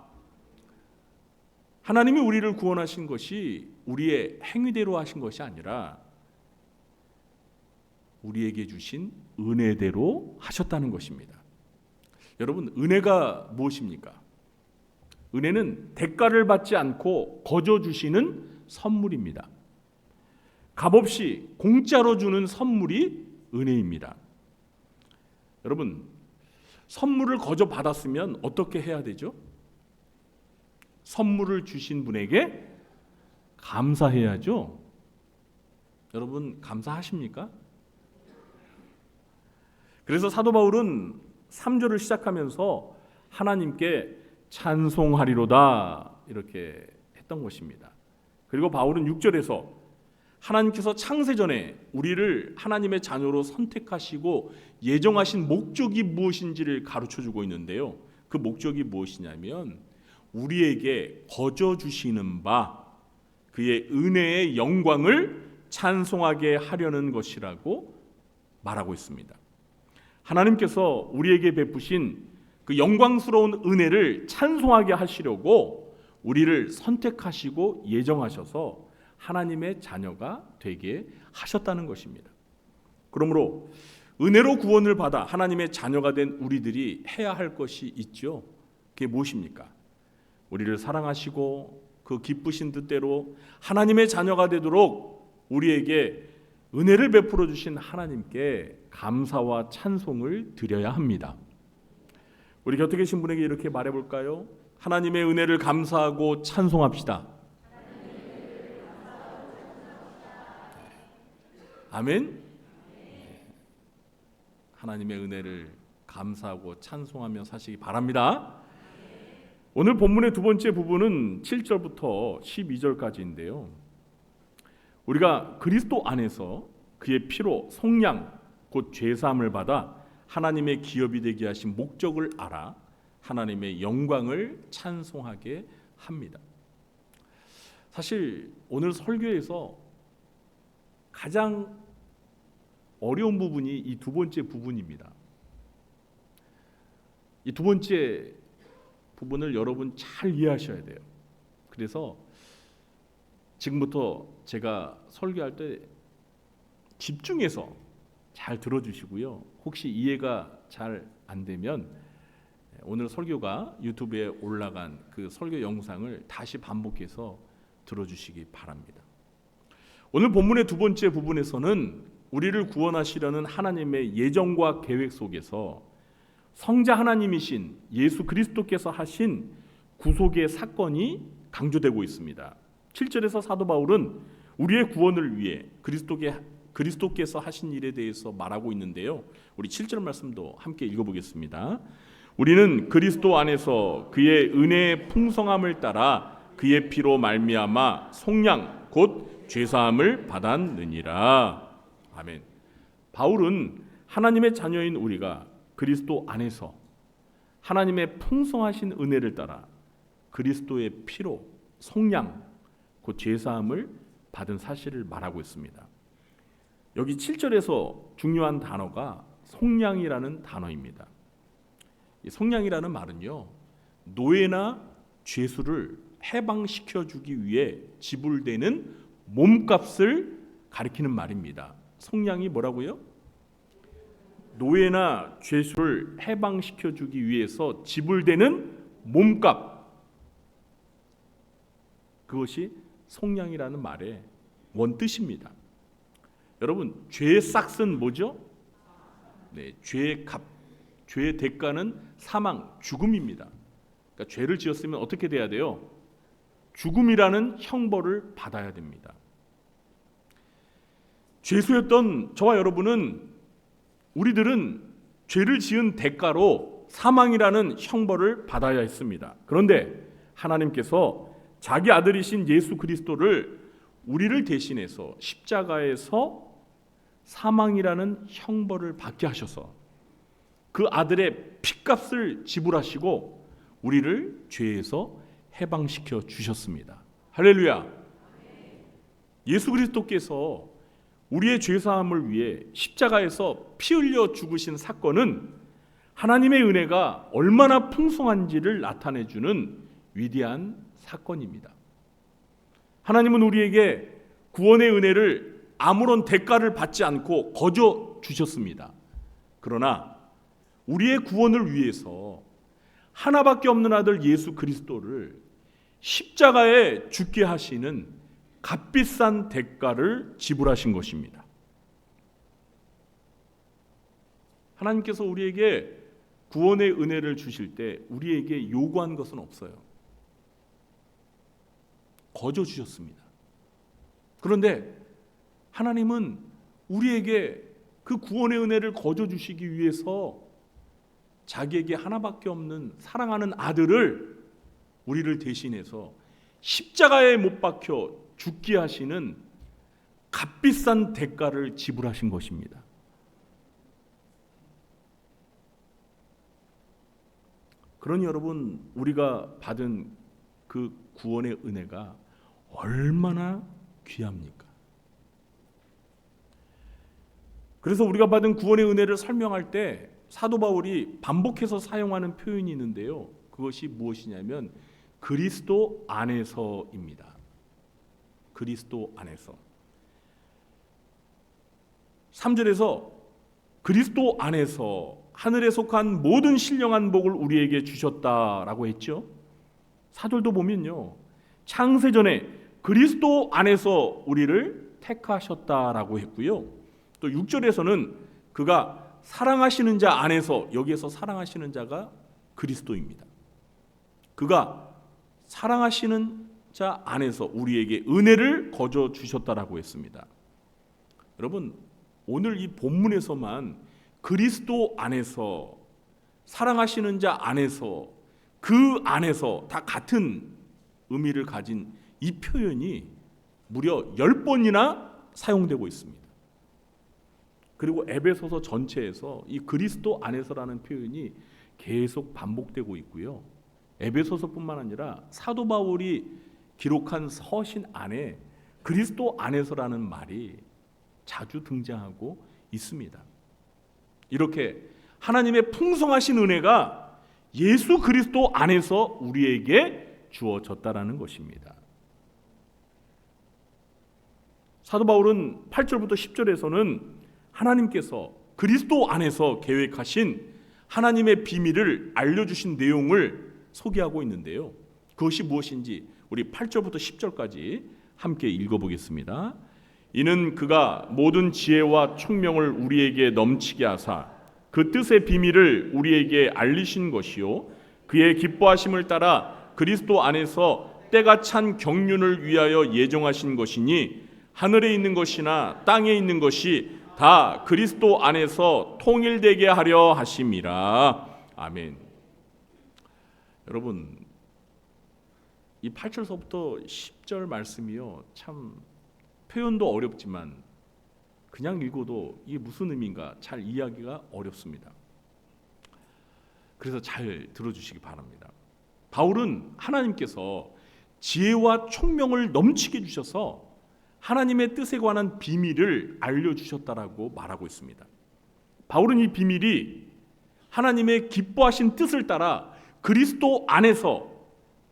하나님이 우리를 구원하신 것이 우리의 행위대로 하신 것이 아니라 우리에게 주신 은혜대로 하셨다는 것입니다. 여러분, 은혜가 무엇입니까? 은혜는 대가를 받지 않고 거저 주시는 선물입니다. 값없이 공짜로 주는 선물이 은혜입니다. 여러분, 선물을 거저 받았으면 어떻게 해야 되죠? 선물을 주신 분에게 감사해야죠. 여러분, 감사하십니까? 그래서 사도 바울은 3절을 시작하면서 하나님께 찬송하리로다 이렇게 했던 것입니다. 그리고 바울은 6절에서 하나님께서 창세전에 우리를 하나님의 자녀로 선택하시고 예정하신 목적이 무엇인지를 가르쳐주고 있는데요. 그 목적이 무엇이냐면 우리에게 거저 주시는 바 그의 은혜의 영광을 찬송하게 하려는 것이라고 말하고 있습니다. 하나님께서 우리에게 베푸신 그 영광스러운 은혜를 찬송하게 하시려고 우리를 선택하시고 예정하셔서 하나님의 자녀가 되게 하셨다는 것입니다. 그러므로 은혜로 구원을 받아 하나님의 자녀가 된 우리들이 해야 할 것이 있죠. 그게 무엇입니까? 우리를 사랑하시고 그 기쁘신 뜻대로 하나님의 자녀가 되도록 우리에게 은혜를 베풀어 주신 하나님께 감사와 찬송을 드려야 합니다. 우리 곁에 계신 분에게 이렇게 말해볼까요? 하나님의 은혜를 감사하고 찬송합시다. 아멘. 하나님의 은혜를 감사하고 찬송하며 사시기 바랍니다. 오늘 본문의 두 번째 부분은 7절부터 12절까지인데요. 우리가 그리스도 안에서 그의 피로 속량 곧 죄사함을 받아 하나님의 기업이 되게 하신 목적을 알아 하나님의 영광을 찬송하게 합니다. 사실 오늘 설교에서 가장 어려운 부분이 이 두 번째 부분입니다. 이 두 번째 부분을 여러분 잘 이해하셔야 돼요. 그래서 지금부터 제가 설교할 때 집중해서 잘 들어주시고요. 혹시 이해가 잘 안 되면 오늘 설교가 유튜브에 올라간 그 설교 영상을 다시 반복해서 들어주시기 바랍니다. 오늘 본문의 두 번째 부분에서는 우리를 구원하시려는 하나님의 예정과 계획 속에서 성자 하나님이신 예수 그리스도께서 하신 구속의 사건이 강조되고 있습니다. 7절에서 사도 바울은 우리의 구원을 위해 그리스도께서 하신 일에 대해서 말하고 있는데요. 우리 7절 말씀도 함께 읽어보겠습니다. 우리는 그리스도 안에서 그의 은혜의 풍성함을 따라 그의 피로 말미암아 속량 곧 죄사함을 받았느니라. 아멘. 바울은 하나님의 자녀인 우리가 그리스도 안에서 하나님의 풍성하신 은혜를 따라 그리스도의 피로 속량 곧 죄사함을 받은 사실을 말하고 있습니다. 여기 7절에서 중요한 단어가 속량이라는 단어입니다. 이 속량이라는 말은요, 노예나 죄수를 해방시켜 주기 위해 지불되는 몸값을 가리키는 말입니다. 속량이 뭐라고요? 노예나 죄수를 해방시켜 주기 위해서 지불되는 몸값, 그것이 속량이라는 말의 원뜻입니다. 여러분, 죄의 싹은 뭐죠? 네, 죄의 값, 죄의 대가는 사망, 죽음입니다. 그러니까 죄를 지었으면 어떻게 돼야 돼요? 죽음이라는 형벌을 받아야 됩니다. 죄수였던 저와 여러분은, 우리들은 죄를 지은 대가로 사망이라는 형벌을 받아야 했습니다. 그런데 하나님께서 자기 아들이신 예수 그리스도를 우리를 대신해서 십자가에서 사망이라는 형벌을 받게 하셔서 그 아들의 피값을 지불하시고 우리를 죄에서 해방시켜 주셨습니다. 할렐루야. 예수 그리스도께서 우리의 죄사함을 위해 십자가에서 피 흘려 죽으신 사건은 하나님의 은혜가 얼마나 풍성한지를 나타내주는 위대한 사건입니다. 하나님은 우리에게 구원의 은혜를 아무런 대가를 받지 않고 거저 주셨습니다. 그러나 우리의 구원을 위해서 하나밖에 없는 아들 예수 그리스도를 십자가에 죽게 하시는 값비싼 대가를 지불하신 것입니다. 하나님께서 우리에게 구원의 은혜를 주실 때 우리에게 요구한 것은 없어요. 거저 주셨습니다. 그런데 하나님은 우리에게 그 구원의 은혜를 거저 주시기 위해서 자기에게 하나밖에 없는 사랑하는 아들을 우리를 대신해서 십자가에 못 박혀 죽게 하시는 값비싼 대가를 지불하신 것입니다. 그러니 여러분, 우리가 받은 그 구원의 은혜가 얼마나 귀합니까? 그래서 우리가 받은 구원의 은혜를 설명할 때 사도 바울이 반복해서 사용하는 표현이 있는데요. 그것이 무엇이냐면 그리스도 안에서입니다. 그리스도 안에서. 3절에서 그리스도 안에서 하늘에 속한 모든 신령한 복을 우리에게 주셨다라고 했죠. 4절도 보면요, 창세전에 그리스도 안에서 우리를 택하셨다라고 했고요. 또 6절에서는 그가 사랑하시는 자 안에서, 여기에서 사랑하시는 자가 그리스도입니다. 그가 사랑하시는 자 안에서 우리에게 은혜를 거저 주셨다라고 했습니다. 여러분, 오늘 이 본문에서만 그리스도 안에서, 사랑하시는 자 안에서, 그 안에서 다 같은 의미를 가진 이 표현이 무려 10번이나 사용되고 있습니다. 그리고 에베소서 전체에서 이 그리스도 안에서라는 표현이 계속 반복되고 있고요. 에베소서뿐만 아니라 사도 바울이 기록한 서신 안에 그리스도 안에서라는 말이 자주 등장하고 있습니다. 이렇게 하나님의 풍성하신 은혜가 예수 그리스도 안에서 우리에게 주어졌다라는 것입니다. 사도 바울은 8절부터 10절에서는 하나님께서 그리스도 안에서 계획하신 하나님의 비밀을 알려주신 내용을 소개하고 있는데요. 그것이 무엇인지 우리 8절부터 10절까지 함께 읽어보겠습니다. 이는 그가 모든 지혜와 총명을 우리에게 넘치게 하사 그 뜻의 비밀을 우리에게 알리신 것이요 그의 기뻐하심을 따라 그리스도 안에서 때가 찬 경륜을 위하여 예정하신 것이니 하늘에 있는 것이나 땅에 있는 것이 다 그리스도 안에서 통일되게 하려 하심이라. 아멘. 여러분, 이 8절서부터 10절 말씀이요, 참 표현도 어렵지만 그냥 읽어도 이게 무슨 의미인가 잘 이해하기가 어렵습니다. 그래서 잘 들어주시기 바랍니다. 바울은 하나님께서 지혜와 총명을 넘치게 주셔서 하나님의 뜻에 관한 비밀을 알려주셨다라고 말하고 있습니다. 바울은 이 비밀이 하나님의 기뻐하신 뜻을 따라 그리스도 안에서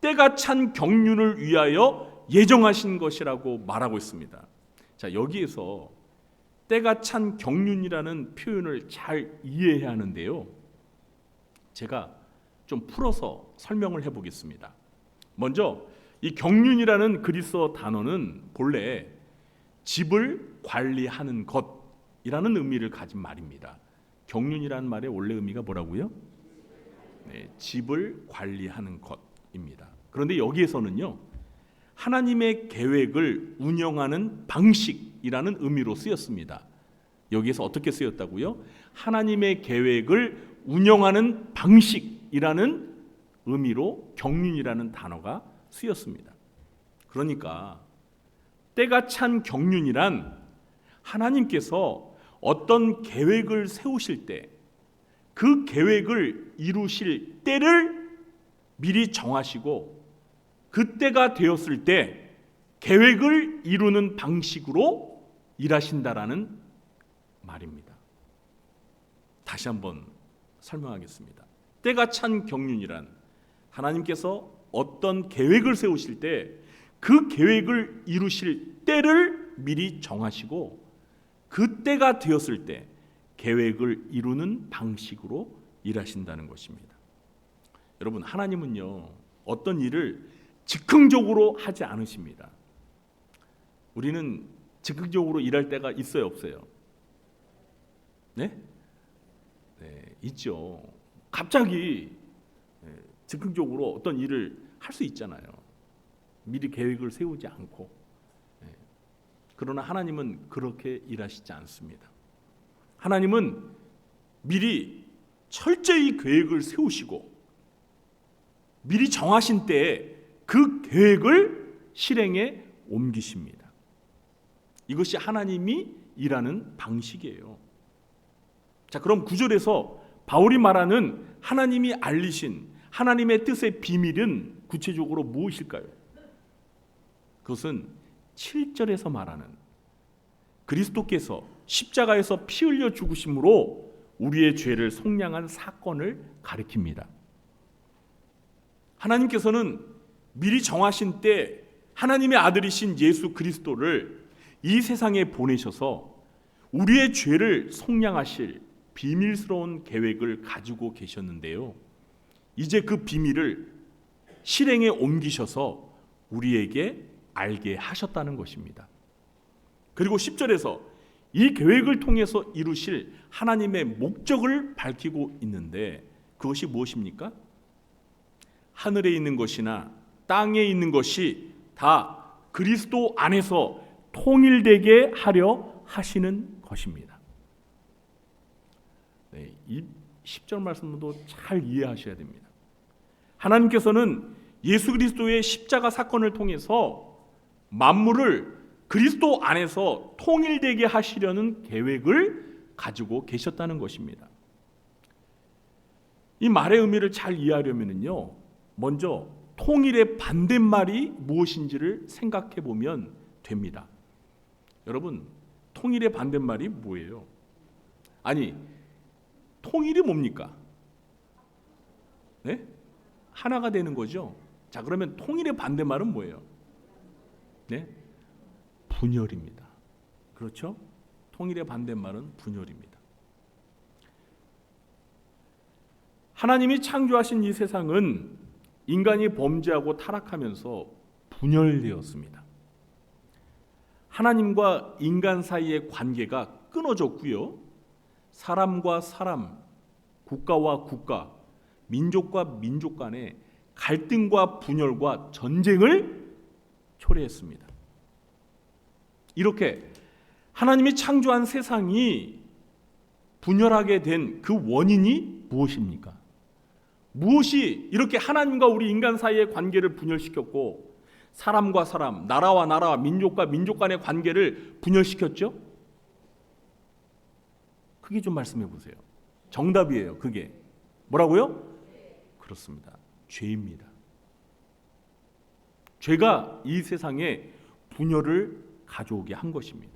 때가 찬 경륜을 위하여 예정하신 것이라고 말하고 있습니다. 자, 여기에서 때가 찬 경륜이라는 표현을 잘 이해해야 하는데요. 제가 좀 풀어서 설명을 해보겠습니다. 먼저 이 경륜이라는 그리스어 단어는 본래 집을 관리하는 것이라는 의미를 가진 말입니다. 경륜이라는 말의 원래 의미가 뭐라고요? 네, 집을 관리하는 것입니다. 그런데 여기에서는요, 하나님의 계획을 운영하는 방식이라는 의미로 쓰였습니다. 여기에서 어떻게 쓰였다고요? 하나님의 계획을 운영하는 방식이라는 의미로 경륜이라는 단어가 쓰였습니다. 그러니까 때가 찬 경륜이란 하나님께서 어떤 계획을 세우실 때 그 계획을 이루실 때를 미리 정하시고 그때가 되었을 때 계획을 이루는 방식으로 일하신다라는 말입니다. 다시 한번 설명하겠습니다. 때가 찬 경륜이란 하나님께서 어떤 계획을 세우실 때 그 계획을 이루실 때를 미리 정하시고 그 때가 되었을 때 계획을 이루는 방식으로 일하신다는 것입니다. 여러분, 하나님은요, 어떤 일을 즉흥적으로 하지 않으십니다. 우리는 즉흥적으로 일할 때가 있어요, 없어요? 네? 네, 있죠. 갑자기 즉흥적으로 어떤 일을 할 수 있잖아요. 미리 계획을 세우지 않고. 그러나 하나님은 그렇게 일하시지 않습니다. 하나님은 미리 철저히 계획을 세우시고 미리 정하신 때에 그 계획을 실행에 옮기십니다. 이것이 하나님이 일하는 방식이에요. 자, 그럼 9절에서 바울이 말하는 하나님이 알리신 하나님의 뜻의 비밀은 구체적으로 무엇일까요? 그것은 7절에서 말하는 그리스도께서 십자가에서 피 흘려 죽으심으로 우리의 죄를 속량한 사건을 가리킵니다. 하나님께서는 미리 정하신 때 하나님의 아들이신 예수 그리스도를 이 세상에 보내셔서 우리의 죄를 속량하실 비밀스러운 계획을 가지고 계셨는데요. 이제 그 비밀을 실행에 옮기셔서 우리에게 알게 하셨다는 것입니다. 그리고 10절에서 이 계획을 통해서 이루실 하나님의 목적을 밝히고 있는데 그것이 무엇입니까? 하늘에 있는 것이나 땅에 있는 것이 다 그리스도 안에서 통일되게 하려 하시는 것입니다. 네, 이 10절 말씀도 잘 이해하셔야 됩니다. 하나님께서는 예수 그리스도의 십자가 사건을 통해서 만물을 그리스도 안에서 통일되게 하시려는 계획을 가지고 계셨다는 것입니다. 이 말의 의미를 잘 이해하려면요, 먼저 통일의 반대말이 무엇인지를 생각해 보면 됩니다. 여러분, 통일의 반대말이 뭐예요? 아니, 통일이 뭡니까? 네? 하나가 되는 거죠. 자, 그러면 통일의 반대말은 뭐예요? 네? 분열입니다. 그렇죠? 통일의 반대말은 분열입니다. 하나님이 창조하신 이 세상은 인간이 범죄하고 타락하면서 분열되었습니다. 하나님과 인간 사이의 관계가 끊어졌고요. 사람과 사람, 국가와 국가, 민족과 민족 간의 갈등과 분열과 전쟁을 초래했습니다. 이렇게 하나님이 창조한 세상이 분열하게 된 그 원인이 무엇입니까? 무엇이 이렇게 하나님과 우리 인간 사이의 관계를 분열시켰고 사람과 사람, 나라와 나라, 민족과 민족 간의 관계를 분열시켰죠? 그게 좀 말씀해 보세요. 정답이에요. 그게 뭐라고요? 그렇습니다. 죄입니다. 죄가 이 세상에 분열을 가져오게 한 것입니다.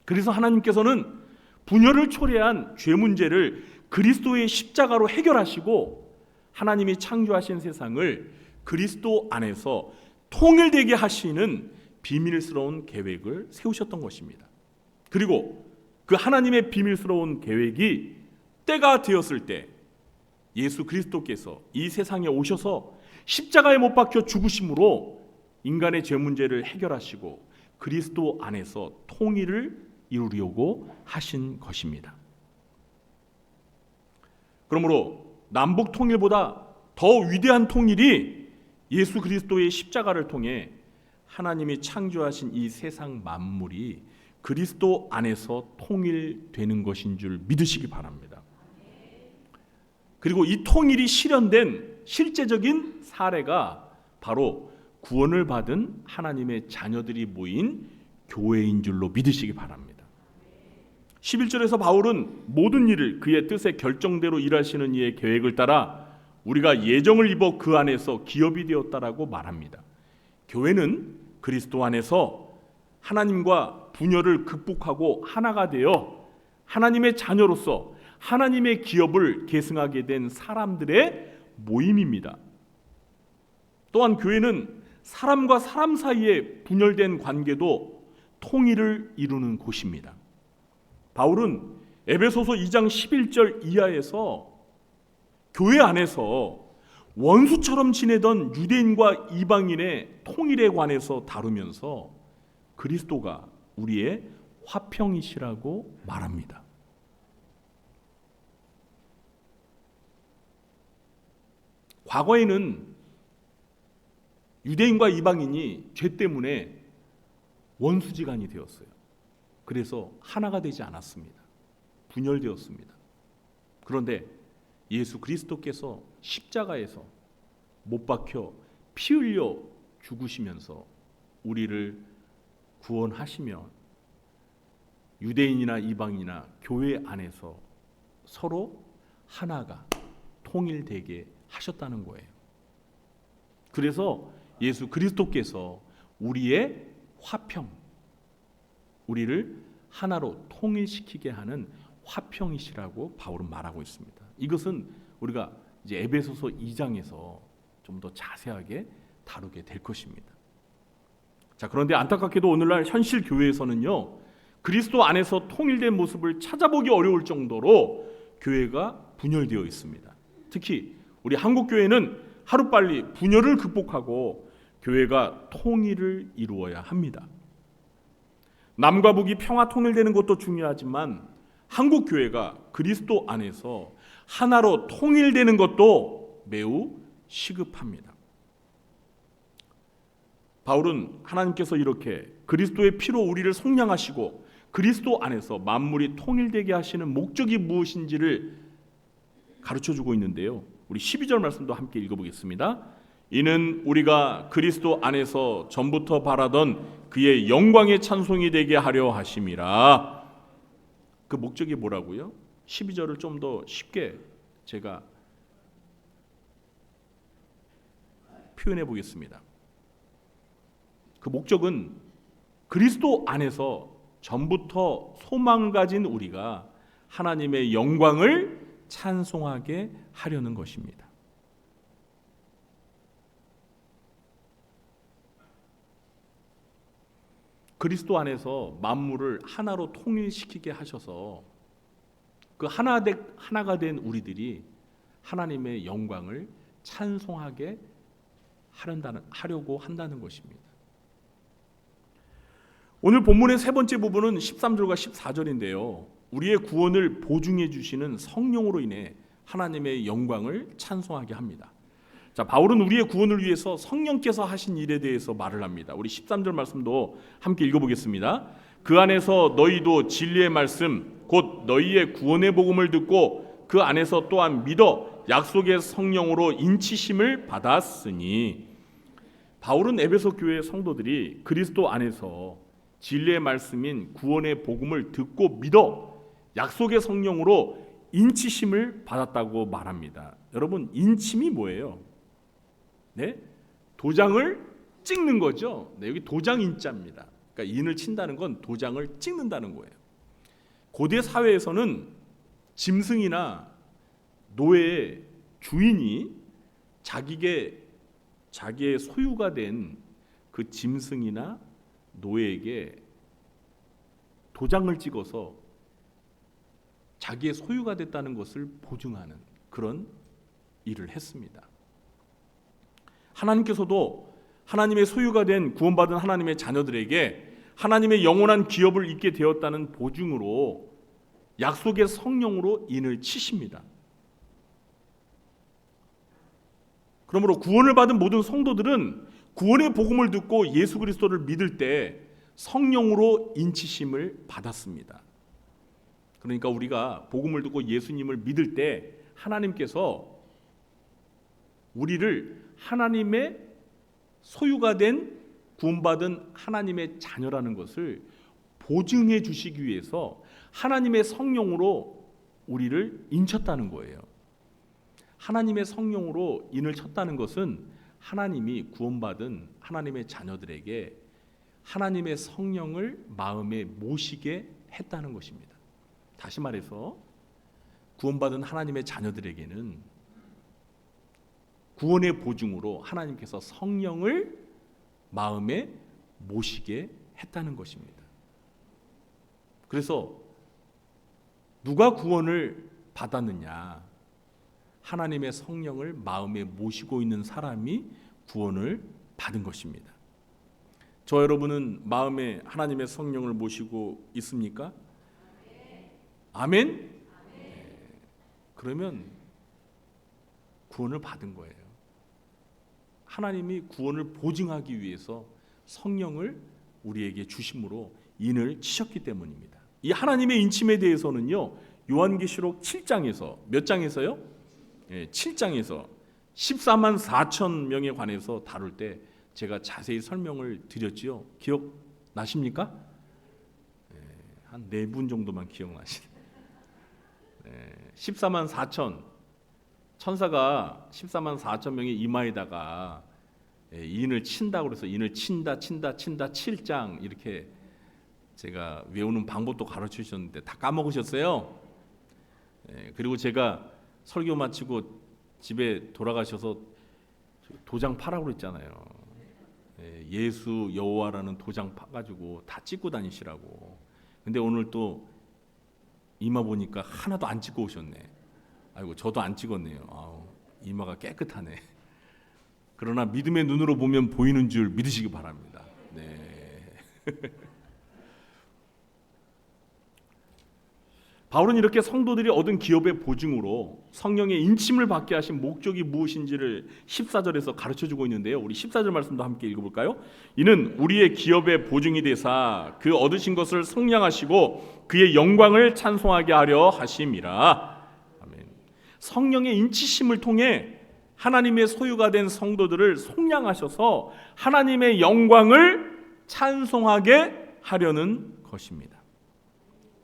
그래서 하나님께서는 분열을 초래한 죄 문제를 그리스도의 십자가로 해결하시고 하나님이 창조하신 세상을 그리스도 안에서 통일되게 하시는 비밀스러운 계획을 세우셨던 것입니다. 그리고 그 하나님의 비밀스러운 계획이 때가 되었을 때 예수 그리스도께서 이 세상에 오셔서 십자가에 못 박혀 죽으심으로 인간의 죄 문제를 해결하시고 그리스도 안에서 통일을 이루려고 하신 것입니다. 그러므로 남북 통일보다 더 위대한 통일이 예수 그리스도의 십자가를 통해 하나님이 창조하신 이 세상 만물이 그리스도 안에서 통일되는 것인 줄 믿으시기 바랍니다. 그리고 이 통일이 실현된 실제적인 사례가 바로 구원을 받은 하나님의 자녀들이 모인 교회인 줄로 믿으시기 바랍니다. 11절에서 바울은 모든 일을 그의 뜻의 결정대로 일하시는 이의 계획을 따라 우리가 예정을 입어 그 안에서 기업이 되었다라고 말합니다. 교회는 그리스도 안에서 하나님과 분열을 극복하고 하나가 되어 하나님의 자녀로서 하나님의 기업을 계승하게 된 사람들의 모임입니다. 또한 교회는 사람과 사람 사이에 분열된 관계도 통일을 이루는 곳입니다. 바울은 에베소서 2장 11절 이하에서 교회 안에서 원수처럼 지내던 유대인과 이방인의 통일에 관해서 다루면서 그리스도가 우리의 화평이시라고 말합니다. 과거에는 유대인과 이방인이 죄 때문에 원수지간이 되었어요. 그래서 하나가 되지 않았습니다. 분열되었습니다. 그런데 예수 그리스도께서 십자가에서 못 박혀 피 흘려 죽으시면서 우리를 구원하시며 유대인이나 이방인이나 교회 안에서 서로 하나가 통일되게 하셨다는 거예요. 그래서 예수 그리스도께서 우리의 화평, 우리를 하나로 통일시키게 하는 화평이시라고 바울은 말하고 있습니다. 이것은 우리가 이제 에베소서 2장에서 좀 더 자세하게 다루게 될 것입니다. 자, 그런데 안타깝게도 오늘날 현실 교회에서는요, 그리스도 안에서 통일된 모습을 찾아보기 어려울 정도로 교회가 분열되어 있습니다. 특히 우리 한국 교회는 하루빨리 분열을 극복하고 교회가 통일을 이루어야 합니다. 남과 북이 평화 통일되는 것도 중요하지만 한국 교회가 그리스도 안에서 하나로 통일되는 것도 매우 시급합니다. 바울은 하나님께서 이렇게 그리스도의 피로 우리를 속량하시고 그리스도 안에서 만물이 통일되게 하시는 목적이 무엇인지를 가르쳐주고 있는데요, 우리 12절 말씀도 함께 읽어보겠습니다. 이는 우리가 그리스도 안에서 전부터 바라던 그의 영광의 찬송이 되게 하려 하심이라. 그 목적이 뭐라고요? 12절을 좀 더 쉽게 제가 표현해 보겠습니다. 그 목적은 그리스도 안에서 전부터 소망을 가진 우리가 하나님의 영광을 찬송하게 하려는 것입니다. 그리스도 안에서 만물을 하나로 통일시키게 하셔서 그 하나가 된 우리들이 하나님의 영광을 찬송하게 하려고 한다는 것입니다. 오늘 본문의 세 번째 부분은 13절과 14절인데요. 우리의 구원을 보증해 주시는 성령으로 인해 하나님의 영광을 찬송하게 합니다. 자, 바울은 우리의 구원을 위해서 성령께서 하신 일에 대해서 말을 합니다. 우리 13절 말씀도 함께 읽어보겠습니다. 그 안에서 너희도 진리의 말씀 곧 너희의 구원의 복음을 듣고 그 안에서 또한 믿어 약속의 성령으로 인치심을 받았으니. 바울은 에베소 교회 성도들이 그리스도 안에서 진리의 말씀인 구원의 복음을 듣고 믿어 약속의 성령으로 인치심을 받았다고 말합니다. 여러분, 인침이 뭐예요? 네? 도장을 찍는 거죠. 네, 여기 도장 인자입니다. 그러니까 인을 친다는 건 도장을 찍는다는 거예요. 고대 사회에서는 짐승이나 노예의 주인이 자기의 소유가 된 그 짐승이나 노예에게 도장을 찍어서 자기의 소유가 됐다는 것을 보증하는 그런 일을 했습니다. 하나님께서도 하나님의 소유가 된 구원받은 하나님의 자녀들에게 하나님의 영원한 기업을 잊게 되었다는 보증으로 약속의 성령으로 인을 치십니다. 그러므로 구원을 받은 모든 성도들은 구원의 복음을 듣고 예수 그리스도를 믿을 때 성령으로 인치심을 받았습니다. 그러니까 우리가 복음을 듣고 예수님을 믿을 때 하나님께서 우리를 하나님의 소유가 된 구원받은 하나님의 자녀라는 것을 보증해 주시기 위해서 하나님의 성령으로 우리를 인쳤다는 거예요. 하나님의 성령으로 인을 쳤다는 것은 하나님이 구원받은 하나님의 자녀들에게 하나님의 성령을 마음에 모시게 했다는 것입니다. 다시 말해서 구원받은 하나님의 자녀들에게는 구원의 보증으로 하나님께서 성령을 마음에 모시게 했다는 것입니다. 그래서 누가 구원을 받았느냐? 하나님의 성령을 마음에 모시고 있는 사람이 구원을 받은 것입니다. 저 여러분은 마음에 하나님의 성령을 모시고 있습니까? 아멘? 네. 그러면 구원을 받은 거예요. 하나님이 구원을 보증하기 위해서 성령을 우리에게 주심으로 인을 치셨기 때문입니다. 이 하나님의 인침에 대해서는요, 요한계시록 7장에서 몇 장에서요? 7장에서 14만 4천 명에 관해서 다룰 때 제가 자세히 설명을 드렸지요. 기억나십니까? 한 4분 정도만 기억나시네. 14만 4천 천사가 14만 4천 명의 이마에다가 인을 친다고 그래서 인을 친다 7장 이렇게 제가 외우는 방법도 가르쳐 주셨는데 다 까먹으셨어요? 그리고 제가 설교 마치고 집에 돌아가셔서 도장 파라고 그랬잖아요. 예수 여호와라는 도장 파가지고 다 찍고 다니시라고. 근데 오늘 또 이마 보니까 하나도 안 찍고 오셨네. 아이고 저도 안 찍었네요. 아우, 이마가 깨끗하네. 그러나 믿음의 눈으로 보면 보이는 줄 믿으시기 바랍니다. 네. 바울은 이렇게 성도들이 얻은 기업의 보증으로 성령의 인침을 받게 하신 목적이 무엇인지를 14절에서 가르쳐주고 있는데요. 우리 14절 말씀도 함께 읽어볼까요? 이는 우리의 기업의 보증이 되사 그 얻으신 것을 속량하시고 그의 영광을 찬송하게 하려 하심이라. 아멘. 성령의 인치심을 통해 하나님의 소유가 된 성도들을 속량하셔서 하나님의 영광을 찬송하게 하려는 것입니다.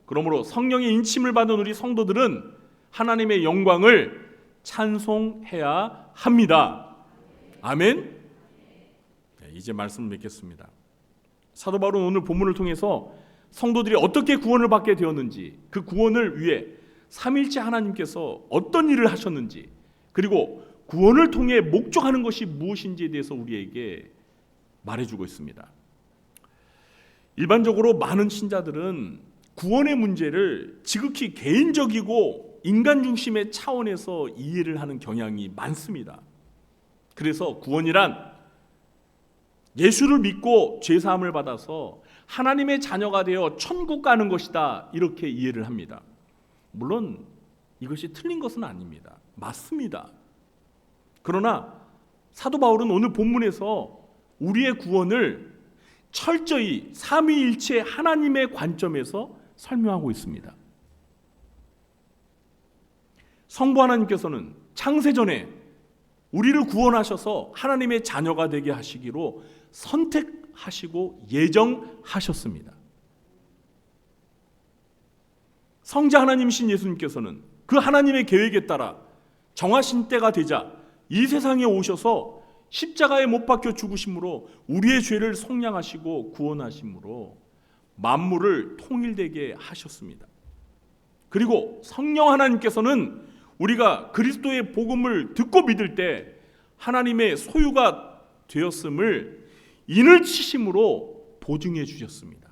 그러므로 성령의 인침을 받은 우리 성도들은 하나님의 영광을 찬송해야 합니다. 아멘. 이제 말씀을 맺겠습니다. 사도 바울은 오늘 본문을 통해서 성도들이 어떻게 구원을 받게 되었는지, 그 구원을 위해 삼위일체 하나님께서 어떤 일을 하셨는지, 그리고 구원을 통해 목적하는 것이 무엇인지에 대해서 우리에게 말해주고 있습니다. 일반적으로 많은 신자들은 구원의 문제를 지극히 개인적이고 인간 중심의 차원에서 이해를 하는 경향이 많습니다. 그래서 구원이란 예수를 믿고 죄사함을 받아서 하나님의 자녀가 되어 천국 가는 것이다, 이렇게 이해를 합니다. 물론 이것이 틀린 것은 아닙니다. 맞습니다. 그러나 사도 바울은 오늘 본문에서 우리의 구원을 철저히 삼위일체 하나님의 관점에서 설명하고 있습니다. 성부 하나님께서는 창세전에 우리를 구원하셔서 하나님의 자녀가 되게 하시기로 선택하시고 예정하셨습니다. 성자 하나님이신 예수님께서는 그 하나님의 계획에 따라 정하신 때가 되자 이 세상에 오셔서 십자가에 못 박혀 죽으심으로 우리의 죄를 속량하시고 구원하심으로 만물을 통일되게 하셨습니다. 그리고 성령 하나님께서는 우리가 그리스도의 복음을 듣고 믿을 때 하나님의 소유가 되었음을 인을 치심으로 보증해 주셨습니다.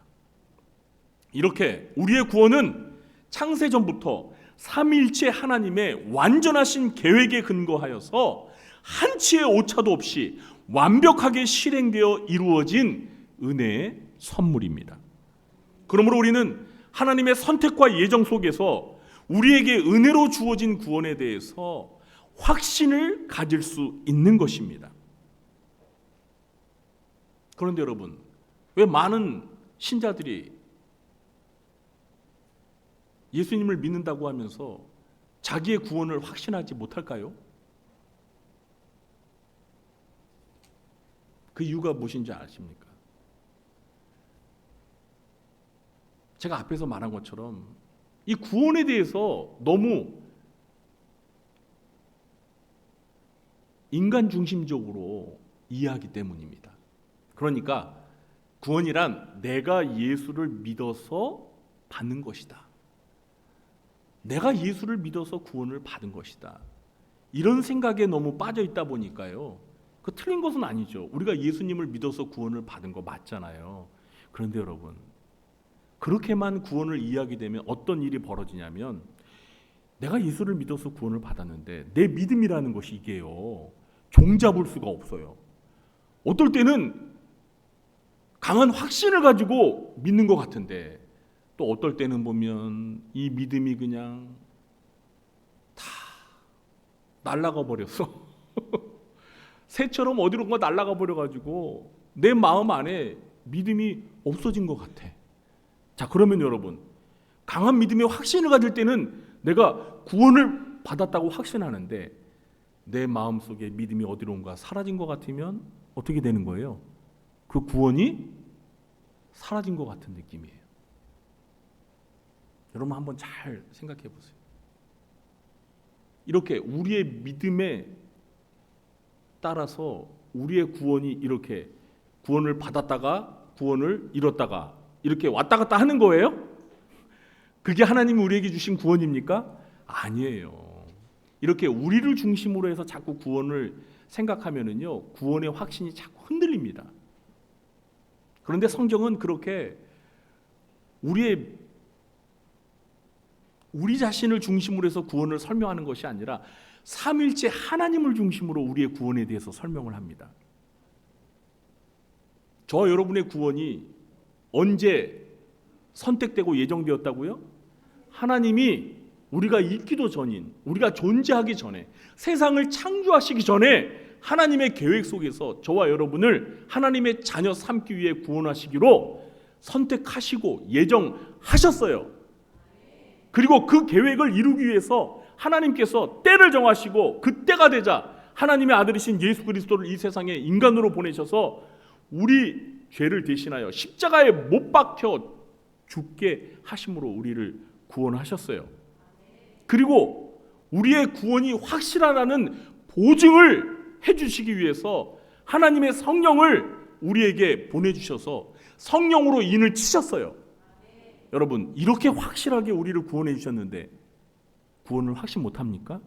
이렇게 우리의 구원은 창세전부터 삼위일체 하나님의 완전하신 계획에 근거하여서 한치의 오차도 없이 완벽하게 실행되어 이루어진 은혜의 선물입니다. 그러므로 우리는 하나님의 선택과 예정 속에서 우리에게 은혜로 주어진 구원에 대해서 확신을 가질 수 있는 것입니다. 그런데 여러분, 왜 많은 신자들이 예수님을 믿는다고 하면서 자기의 구원을 확신하지 못할까요? 그 이유가 무엇인지 아십니까? 제가 앞에서 말한 것처럼 이 구원에 대해서 너무 인간 중심적으로 이해하기 때문입니다. 그러니까 구원이란 내가 예수를 믿어서 받는 것이다. 내가 예수를 믿어서 구원을 받은 것이다. 이런 생각에 너무 빠져 있다 보니까요. 그 틀린 것은 아니죠. 우리가 예수님을 믿어서 구원을 받은 거 맞잖아요. 그런데 여러분, 그렇게만 구원을 이해하게 되면 어떤 일이 벌어지냐면, 내가 예수를 믿어서 구원을 받았는데 내 믿음이라는 것이 이게요, 종잡을 수가 없어요. 어떨 때는 강한 확신을 가지고 믿는 것 같은데 또 어떨 때는 보면 이 믿음이 그냥 다 날아가 버렸어. 새처럼 어디론가 날아가 버려가지고 내 마음 안에 믿음이 없어진 것 같아. 자, 그러면 여러분, 강한 믿음의 확신을 가질 때는 내가 구원을 받았다고 확신하는데 내 마음속에 믿음이 어디론가 사라진 것 같으면 어떻게 되는 거예요? 그 구원이 사라진 것 같은 느낌이에요. 여러분 한번 잘 생각해 보세요. 이렇게 우리의 믿음에 따라서 우리의 구원이 이렇게 구원을 받았다가 구원을 잃었다가 이렇게 왔다 갔다 하는 거예요? 그게 하나님이 우리에게 주신 구원입니까? 아니에요. 이렇게 우리를 중심으로 해서 자꾸 구원을 생각하면은요, 구원의 확신이 자꾸 흔들립니다. 그런데 성경은 그렇게 우리 자신을 중심으로 해서 구원을 설명하는 것이 아니라 삼일째 하나님을 중심으로 우리의 구원에 대해서 설명을 합니다. 저와 여러분의 구원이 언제 선택되고 예정되었다고요? 하나님이 우리가 있기도 전인, 우리가 존재하기 전에, 세상을 창조하시기 전에 하나님의 계획 속에서 저와 여러분을 하나님의 자녀 삼기 위해 구원하시기로 선택하시고 예정하셨어요. 그리고 그 계획을 이루기 위해서 하나님께서 때를 정하시고 그 때가 되자 하나님의 아들이신 예수 그리스도를 이 세상에 인간으로 보내셔서 우리 죄를 대신하여 십자가에 못 박혀 죽게 하심으로 우리를 구원하셨어요. 그리고 우리의 구원이 확실하다는 보증을 해주시기 위해서 하나님의 성령을 우리에게 보내주셔서 성령으로 인을 치셨어요. 여러분, 이렇게 확실하게 우리를 구원해 주셨는데 구원을 확신 못합니까?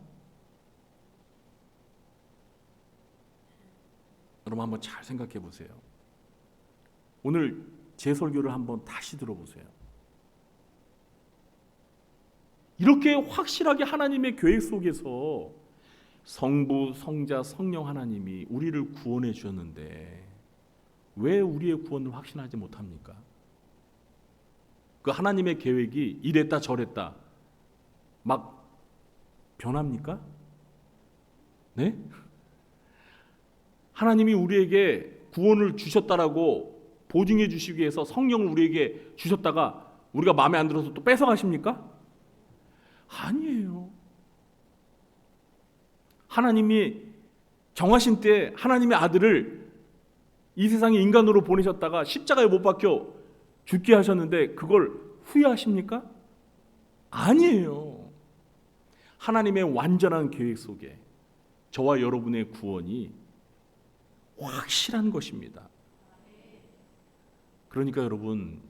여러분 한번 잘 생각해 보세요. 오늘 제 설교를 한번 다시 들어보세요. 이렇게 확실하게 하나님의 계획 속에서 성부, 성자, 성령 하나님이 우리를 구원해 주셨는데 왜 우리의 구원을 확신하지 못합니까? 그 하나님의 계획이 이랬다 저랬다 막 변합니까? 네? 하나님이 우리에게 구원을 주셨다라고 보증해 주시기 위해서 성령을 우리에게 주셨다가 우리가 마음에 안 들어서 또 뺏어가십니까? 아니에요. 하나님이 정하신 때 하나님의 아들을 이 세상에 인간으로 보내셨다가 십자가에 못 박혀 죽게 하셨는데 그걸 후회하십니까? 아니에요. 하나님의 완전한 계획 속에 저와 여러분의 구원이 확실한 것입니다. 그러니까 여러분,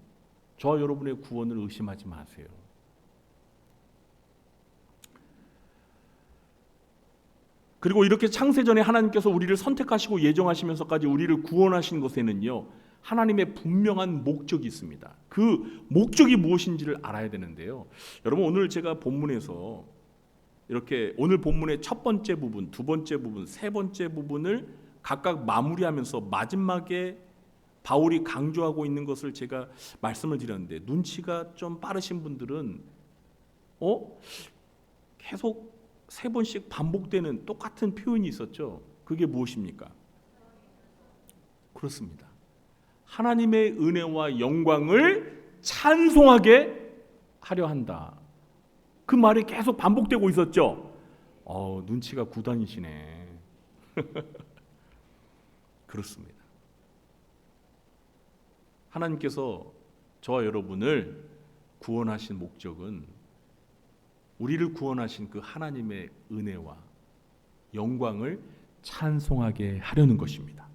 저와 여러분의 구원을 의심하지 마세요. 그리고 이렇게 창세전에 하나님께서 우리를 선택하시고 예정하시면서까지 우리를 구원하신 것에는요, 하나님의 분명한 목적이 있습니다. 그 목적이 무엇인지를 알아야 되는데요. 여러분, 오늘 제가 본문에서 이렇게 오늘 본문의 첫 번째 부분, 두 번째 부분, 세 번째 부분을 각각 마무리하면서 마지막에 바울이 강조하고 있는 것을 제가 말씀을 드렸는데 눈치가 좀 빠르신 분들은 계속 세 번씩 반복되는 똑같은 표현이 있었죠. 그게 무엇입니까? 그렇습니다. 하나님의 은혜와 영광을 찬송하게 하려 한다. 그 말이 계속 반복되고 있었죠. 눈치가 구단이시네. 그렇습니다. 하나님께서 저와 여러분을 구원하신 목적은 우리를 구원하신 그 하나님의 은혜와 영광을 찬송하게 하려는 것입니다.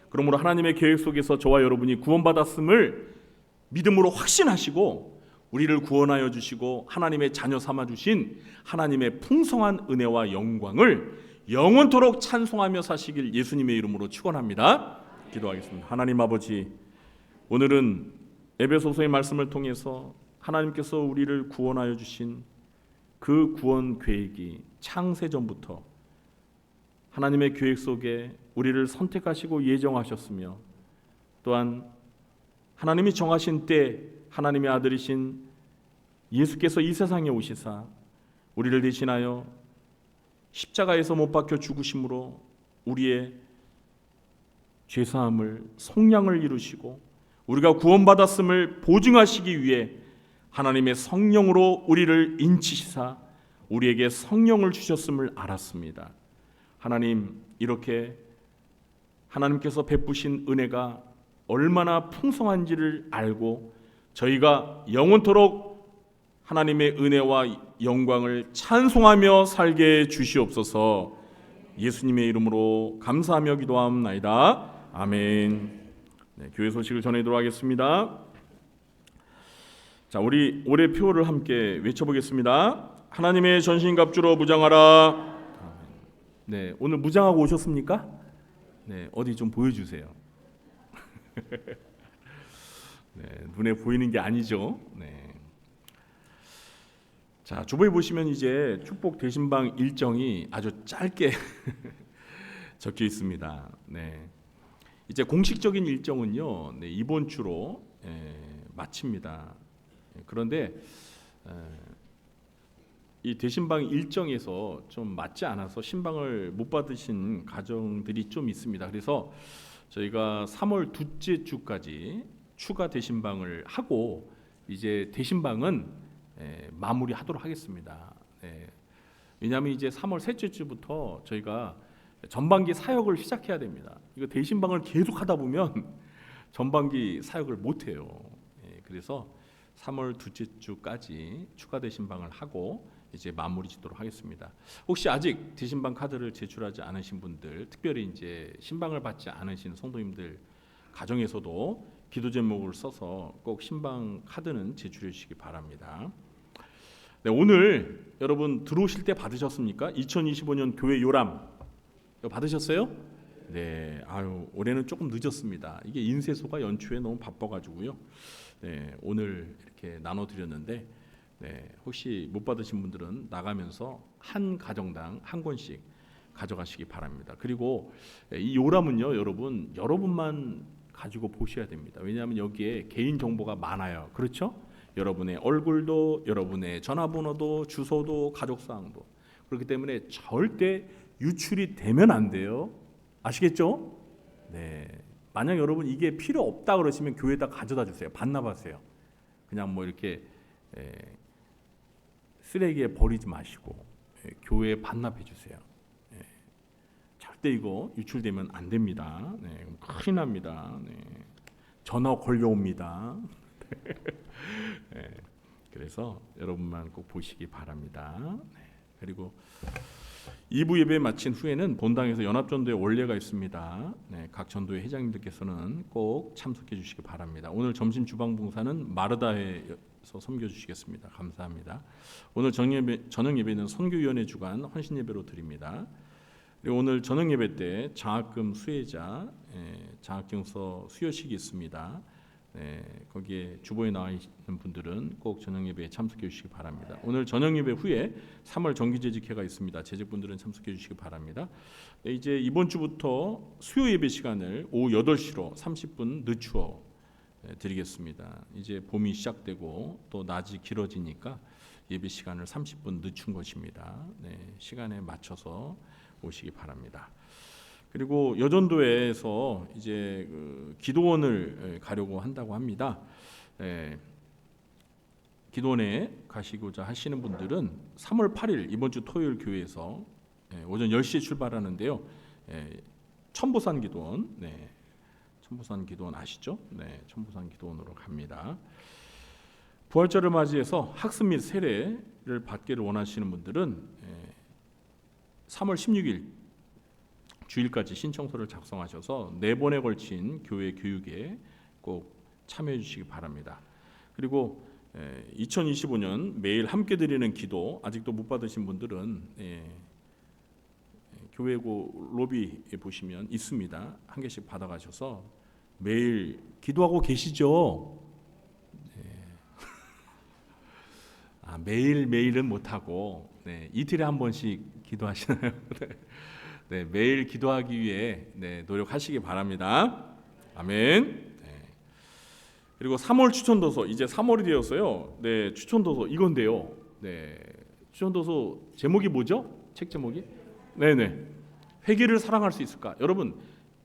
그러므로 하나님의 계획 속에서 저와 여러분이 구원받았음을 믿음으로 확신하시고 우리를 구원하여 주시고 하나님의 자녀 삼아 주신 하나님의 풍성한 은혜와 영광을 영원토록 찬송하며 사시길 예수님의 이름으로 축원합니다. 기도하겠습니다. 하나님 아버지, 오늘은 에베소서의 말씀을 통해서 하나님께서 우리를 구원하여 주신 그 구원 계획이 창세전부터 하나님의 계획 속에 우리를 선택하시고 예정하셨으며 또한 하나님이 정하신 때 하나님의 아들이신 예수께서 이 세상에 오시사 우리를 대신하여 십자가에서 못 박혀 죽으심으로 우리의 죄사함을 속량을 이루시고 우리가 구원받았음을 보증하시기 위해 하나님의 성령으로 우리를 인치시사 우리에게 성령을 주셨음을 알았습니다. 하나님, 이렇게 하나님께서 베푸신 은혜가 얼마나 풍성한지를 알고 저희가 영원토록 하나님의 은혜와 영광을 찬송하며 살게 주시옵소서. 예수님의 이름으로 감사하며 기도하옵나이다. 아멘. 네, 교회 소식을 전해드리도록 하겠습니다. 자, 우리 올해 표를 함께 외쳐보겠습니다. 하나님의 전신갑주로 무장하라. 네, 오늘 무장하고 오셨습니까? 네, 어디 좀 보여주세요. 네, 눈에 보이는 게 아니죠. 네. 자, 주보에 보시면 이제 축복 대신방 일정이 아주 짧게 적혀 있습니다. 네. 이제 공식적인 일정은요, 네, 이번 주로 마칩니다. 그런데 이 대신방 일정에서 좀 맞지 않아서 신방을 못 받으신 가정들이 좀 있습니다. 그래서 저희가 3월 둘째 주까지 추가 대신방을 하고 이제 대신방은 마무리하도록 하겠습니다. 왜냐하면 이제 3월 셋째 주부터 저희가 전반기 사역을 시작해야 됩니다. 이거 대신방을 계속 하다 보면 전반기 사역을 못 해요. 그래서 3월 둘째 주까지 추가 대신방을 하고 이제 마무리 짓도록 하겠습니다. 혹시 아직 대신방 카드를 제출하지 않으신 분들, 특별히 이제 신방을 받지 않으신 성도님들 가정에서도 기도 제목을 써서 꼭 신방 카드는 제출해 주시기 바랍니다. 네, 오늘 여러분 들어오실 때 받으셨습니까? 2025년 교회 요람 이거 받으셨어요? 네, 아유 올해는 조금 늦었습니다. 이게 인쇄소가 연초에 너무 바빠가지고요. 네, 오늘 이렇게 나눠드렸는데 네, 혹시 못 받으신 분들은 나가면서 한 가정당 한 권씩 가져가시기 바랍니다. 그리고 이 요람은요, 여러분만 가지고 보셔야 됩니다. 왜냐하면 여기에 개인 정보가 많아요. 그렇죠? 여러분의 얼굴도, 여러분의 전화번호도, 주소도, 가족사항도. 그렇기 때문에 절대 유출이 되면 안 돼요. 아시겠죠? 네. 만약 여러분 이게 필요 없다 그러시면 교회에다 가져다 주세요. 반납하세요. 그냥 뭐 이렇게 쓰레기에 버리지 마시고 교회에 반납해 주세요. 절대 이거 유출되면 안 됩니다. 네, 큰일 납니다. 네. 전화 걸려옵니다. 네, 그래서 여러분만 꼭 보시기 바랍니다. 네, 그리고 2부 예배 마친 후에는 본당에서 연합전도회 원례가 있습니다. 네, 각 전도회 회장님들께서는 꼭 참석해 주시기 바랍니다. 오늘 점심 주방 봉사는 마르다회에서 섬겨 주시겠습니다. 감사합니다. 오늘 저녁 예배는 선교위원회 주관 헌신 예배로 드립니다. 그리고 오늘 저녁 예배 때 장학금 수혜자 장학금서 수여식이 있습니다. 거기에 주보에 나와 있는 분들은 꼭 저녁 예배에 참석해 주시기 바랍니다. 오늘 저녁 예배 후에 3월 정기재직회가 있습니다. 재직분들은 참석해 주시기 바랍니다. 이제 이번 주부터 수요 예배 시간을 오후 8시로 30분 늦추어 드리겠습니다. 이제 봄이 시작되고 또 낮이 길어지니까 예배 시간을 30분 늦춘 것입니다. 시간에 맞춰서 오시기 바랍니다. 그리고 여전도에서 이제 기도원을 가려고 한다고 합니다. 기도원에 가시고자 하시는 분들은 3월 8일 이번 주 토요일 교회에서 오전 10시에 출발하는데요. 천보산 기도원, 천보산 기도원 아시죠? 천보산 기도원으로 갑니다. 부활절을 맞이해서 학습 및 세례를 받기를 원하시는 분들은 3월 16일 주일까지 신청서를 작성하셔서 4번에 걸친 교회 교육에 꼭 참여해 주시기 바랍니다. 그리고 2025년 매일 함께 드리는 기도 아직도 못 받으신 분들은 교회고 로비에 보시면 있습니다. 한 개씩 받아가셔서 매일 기도하고 계시죠? 매일은 못하고 이틀에 한 번씩 기도하시나요? 매일 기도하기 위해 노력하시기 바랍니다. 아멘. 그리고 3월 추천도서 이제 3월이 되었어요. 추천도서 이건데요. 추천도서 제목이 뭐죠? 책 제목이? 회개를 사랑할 수 있을까? 여러분,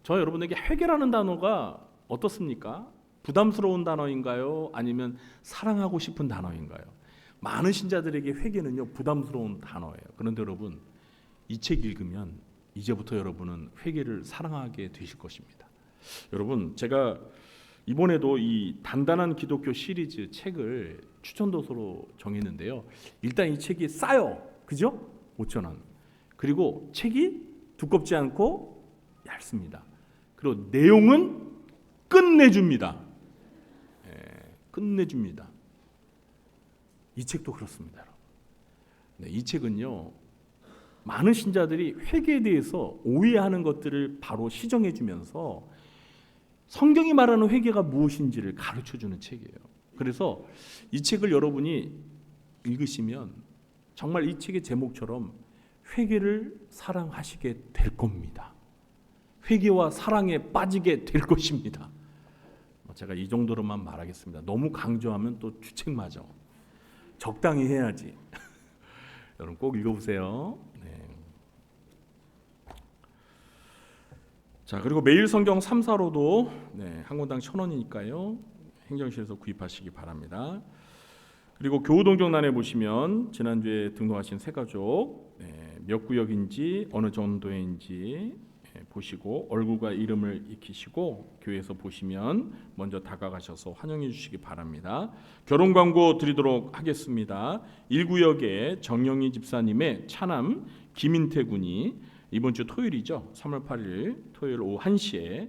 저 여러분에게 회개라는 단어가 어떻습니까? 부담스러운 단어인가요? 아니면 사랑하고 싶은 단어인가요? 많은 신자들에게 회개는요 부담스러운 단어예요. 그런데 여러분 이 책 읽으면 이제부터 여러분은 회개를 사랑하게 되실 것입니다. 여러분 제가 이번에도 이 단단한 기독교 시리즈 책을 추천도서로 정했는데요. 일단 이 책이 싸요. 그죠? 5,000원. 그리고 책이 두껍지 않고 얇습니다. 그리고 내용은 끝내줍니다. 끝내줍니다. 이 책도 그렇습니다. 네, 이 책은요, 많은 신자들이 회개에 대해서 오해하는 것들을 바로 시정해 주면서 성경이 말하는 회개가 무엇인지를 가르쳐 주는 책이에요. 그래서 이 책을 여러분이 읽으시면 정말 이 책의 제목처럼 회개를 사랑하시게 될 겁니다. 회개와 사랑에 빠지게 될 것입니다. 제가 이 정도로만 말하겠습니다. 너무 강조하면 또 주책 맞아. 적당히 해야지. 여러분 꼭 읽어보세요. 네. 자, 그리고 매일 성경 3사로도 한 권당 1,000원이니까요. 행정실에서 구입하시기 바랍니다. 그리고 교우동정란에 보시면 지난주에 등록하신 세 가족 몇 구역인지 어느 정도인지 보시고 얼굴과 이름을 익히시고 교회에서 보시면 먼저 다가가셔서 환영해 주시기 바랍니다. 결혼 광고 드리도록 하겠습니다. 1구역에 정영희 집사님의 차남 김인태 군이 이번 주 토요일이죠. 3월 8일 토요일 오후 1시에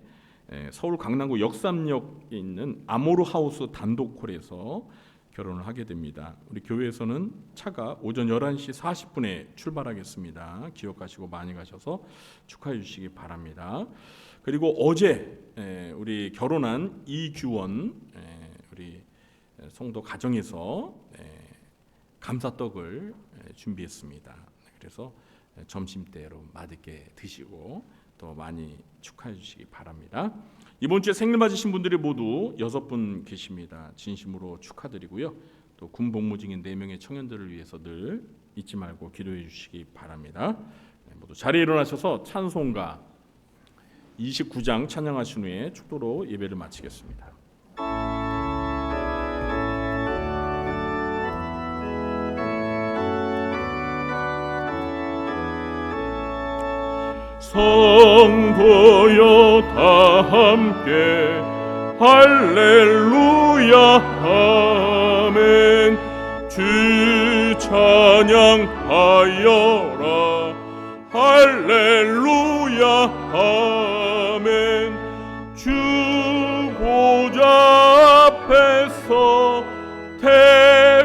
서울 강남구 역삼역에 있는 아모르 하우스 단독홀에서 결혼을 하게 됩니다. 우리 교회에서는 차가 오전 11시 40분에 출발하겠습니다. 기억하시고 많이 가셔서 축하해 주시기 바랍니다. 그리고 어제 우리 결혼한 이규원 우리 성도 가정에서 감사떡을 준비했습니다. 그래서 점심때로 맛있게 드시고 또 많이 축하해 주시기 바랍니다. 이번 주에 생일 맞으신 분들이 모두 6분 계십니다. 진심으로 축하드리고요. 또 군 복무 중인 4명의 청년들을 위해서 늘 잊지 말고 기도해 주시기 바랍니다. 모두 자리에 일어나셔서 찬송가 29장 찬양하신 후에 축도로 예배를 마치겠습니다. 성도여 다 함께 할렐루야 아멘. 주 찬양하여라 할렐루야 아멘. 주 보좌 앞에서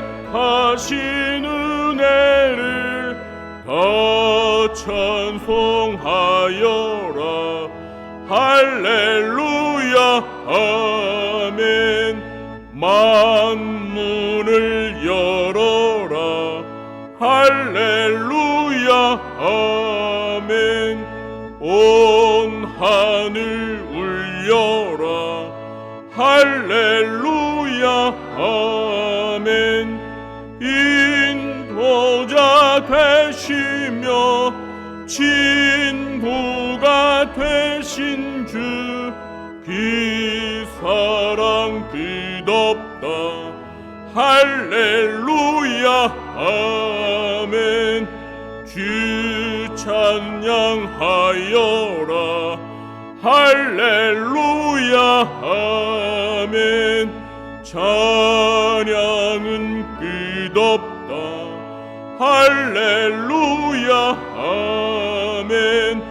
택하신 은혜를 다 찬송하여라 할렐루야 아멘. 만문을 열어라 할렐루야 아멘. 온 하늘 울려라 할렐루야 아멘. 인도자 되시며 진부가 되신 주 그 사랑 끝없다 할렐루야 아멘. 주 찬양하여라 할렐루야 아멘. 찬양은 끝없다 할렐루야 아멘.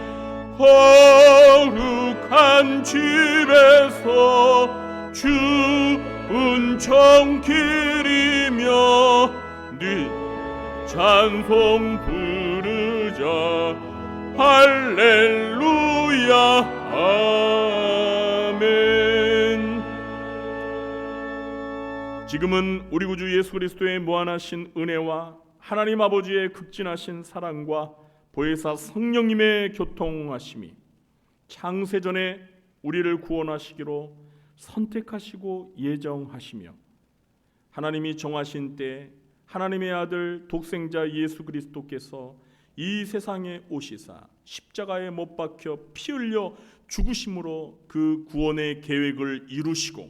거룩한 집에서 주 은총 기리며 네 찬송 부르자 할렐루야 아멘. 지금은 우리 구주 예수 그리스도의 무한하신 은혜와 하나님 아버지의 극진하신 사랑과 보혜사 성령님의 교통하심이 창세전에 우리를 구원하시기로 선택하시고 예정하시며 하나님이 정하신 때 하나님의 아들 독생자 예수 그리스도께서 이 세상에 오시사 십자가에 못 박혀 피 흘려 죽으심으로 그 구원의 계획을 이루시고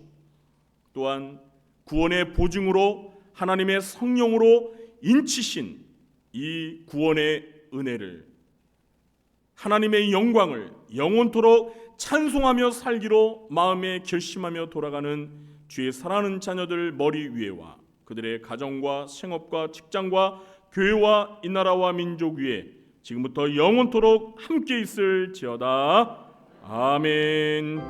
또한 구원의 보증으로 하나님의 성령으로 인치신 이 구원의 은혜를 하나님의 영광을 영원토록 찬송하며 살기로 마음에 결심하며 돌아가는 주의 사랑하는 자녀들 머리 위에와 그들의 가정과 생업과 직장과 교회와 이 나라와 민족 위에 지금부터 영원토록 함께 있을지어다. 아멘.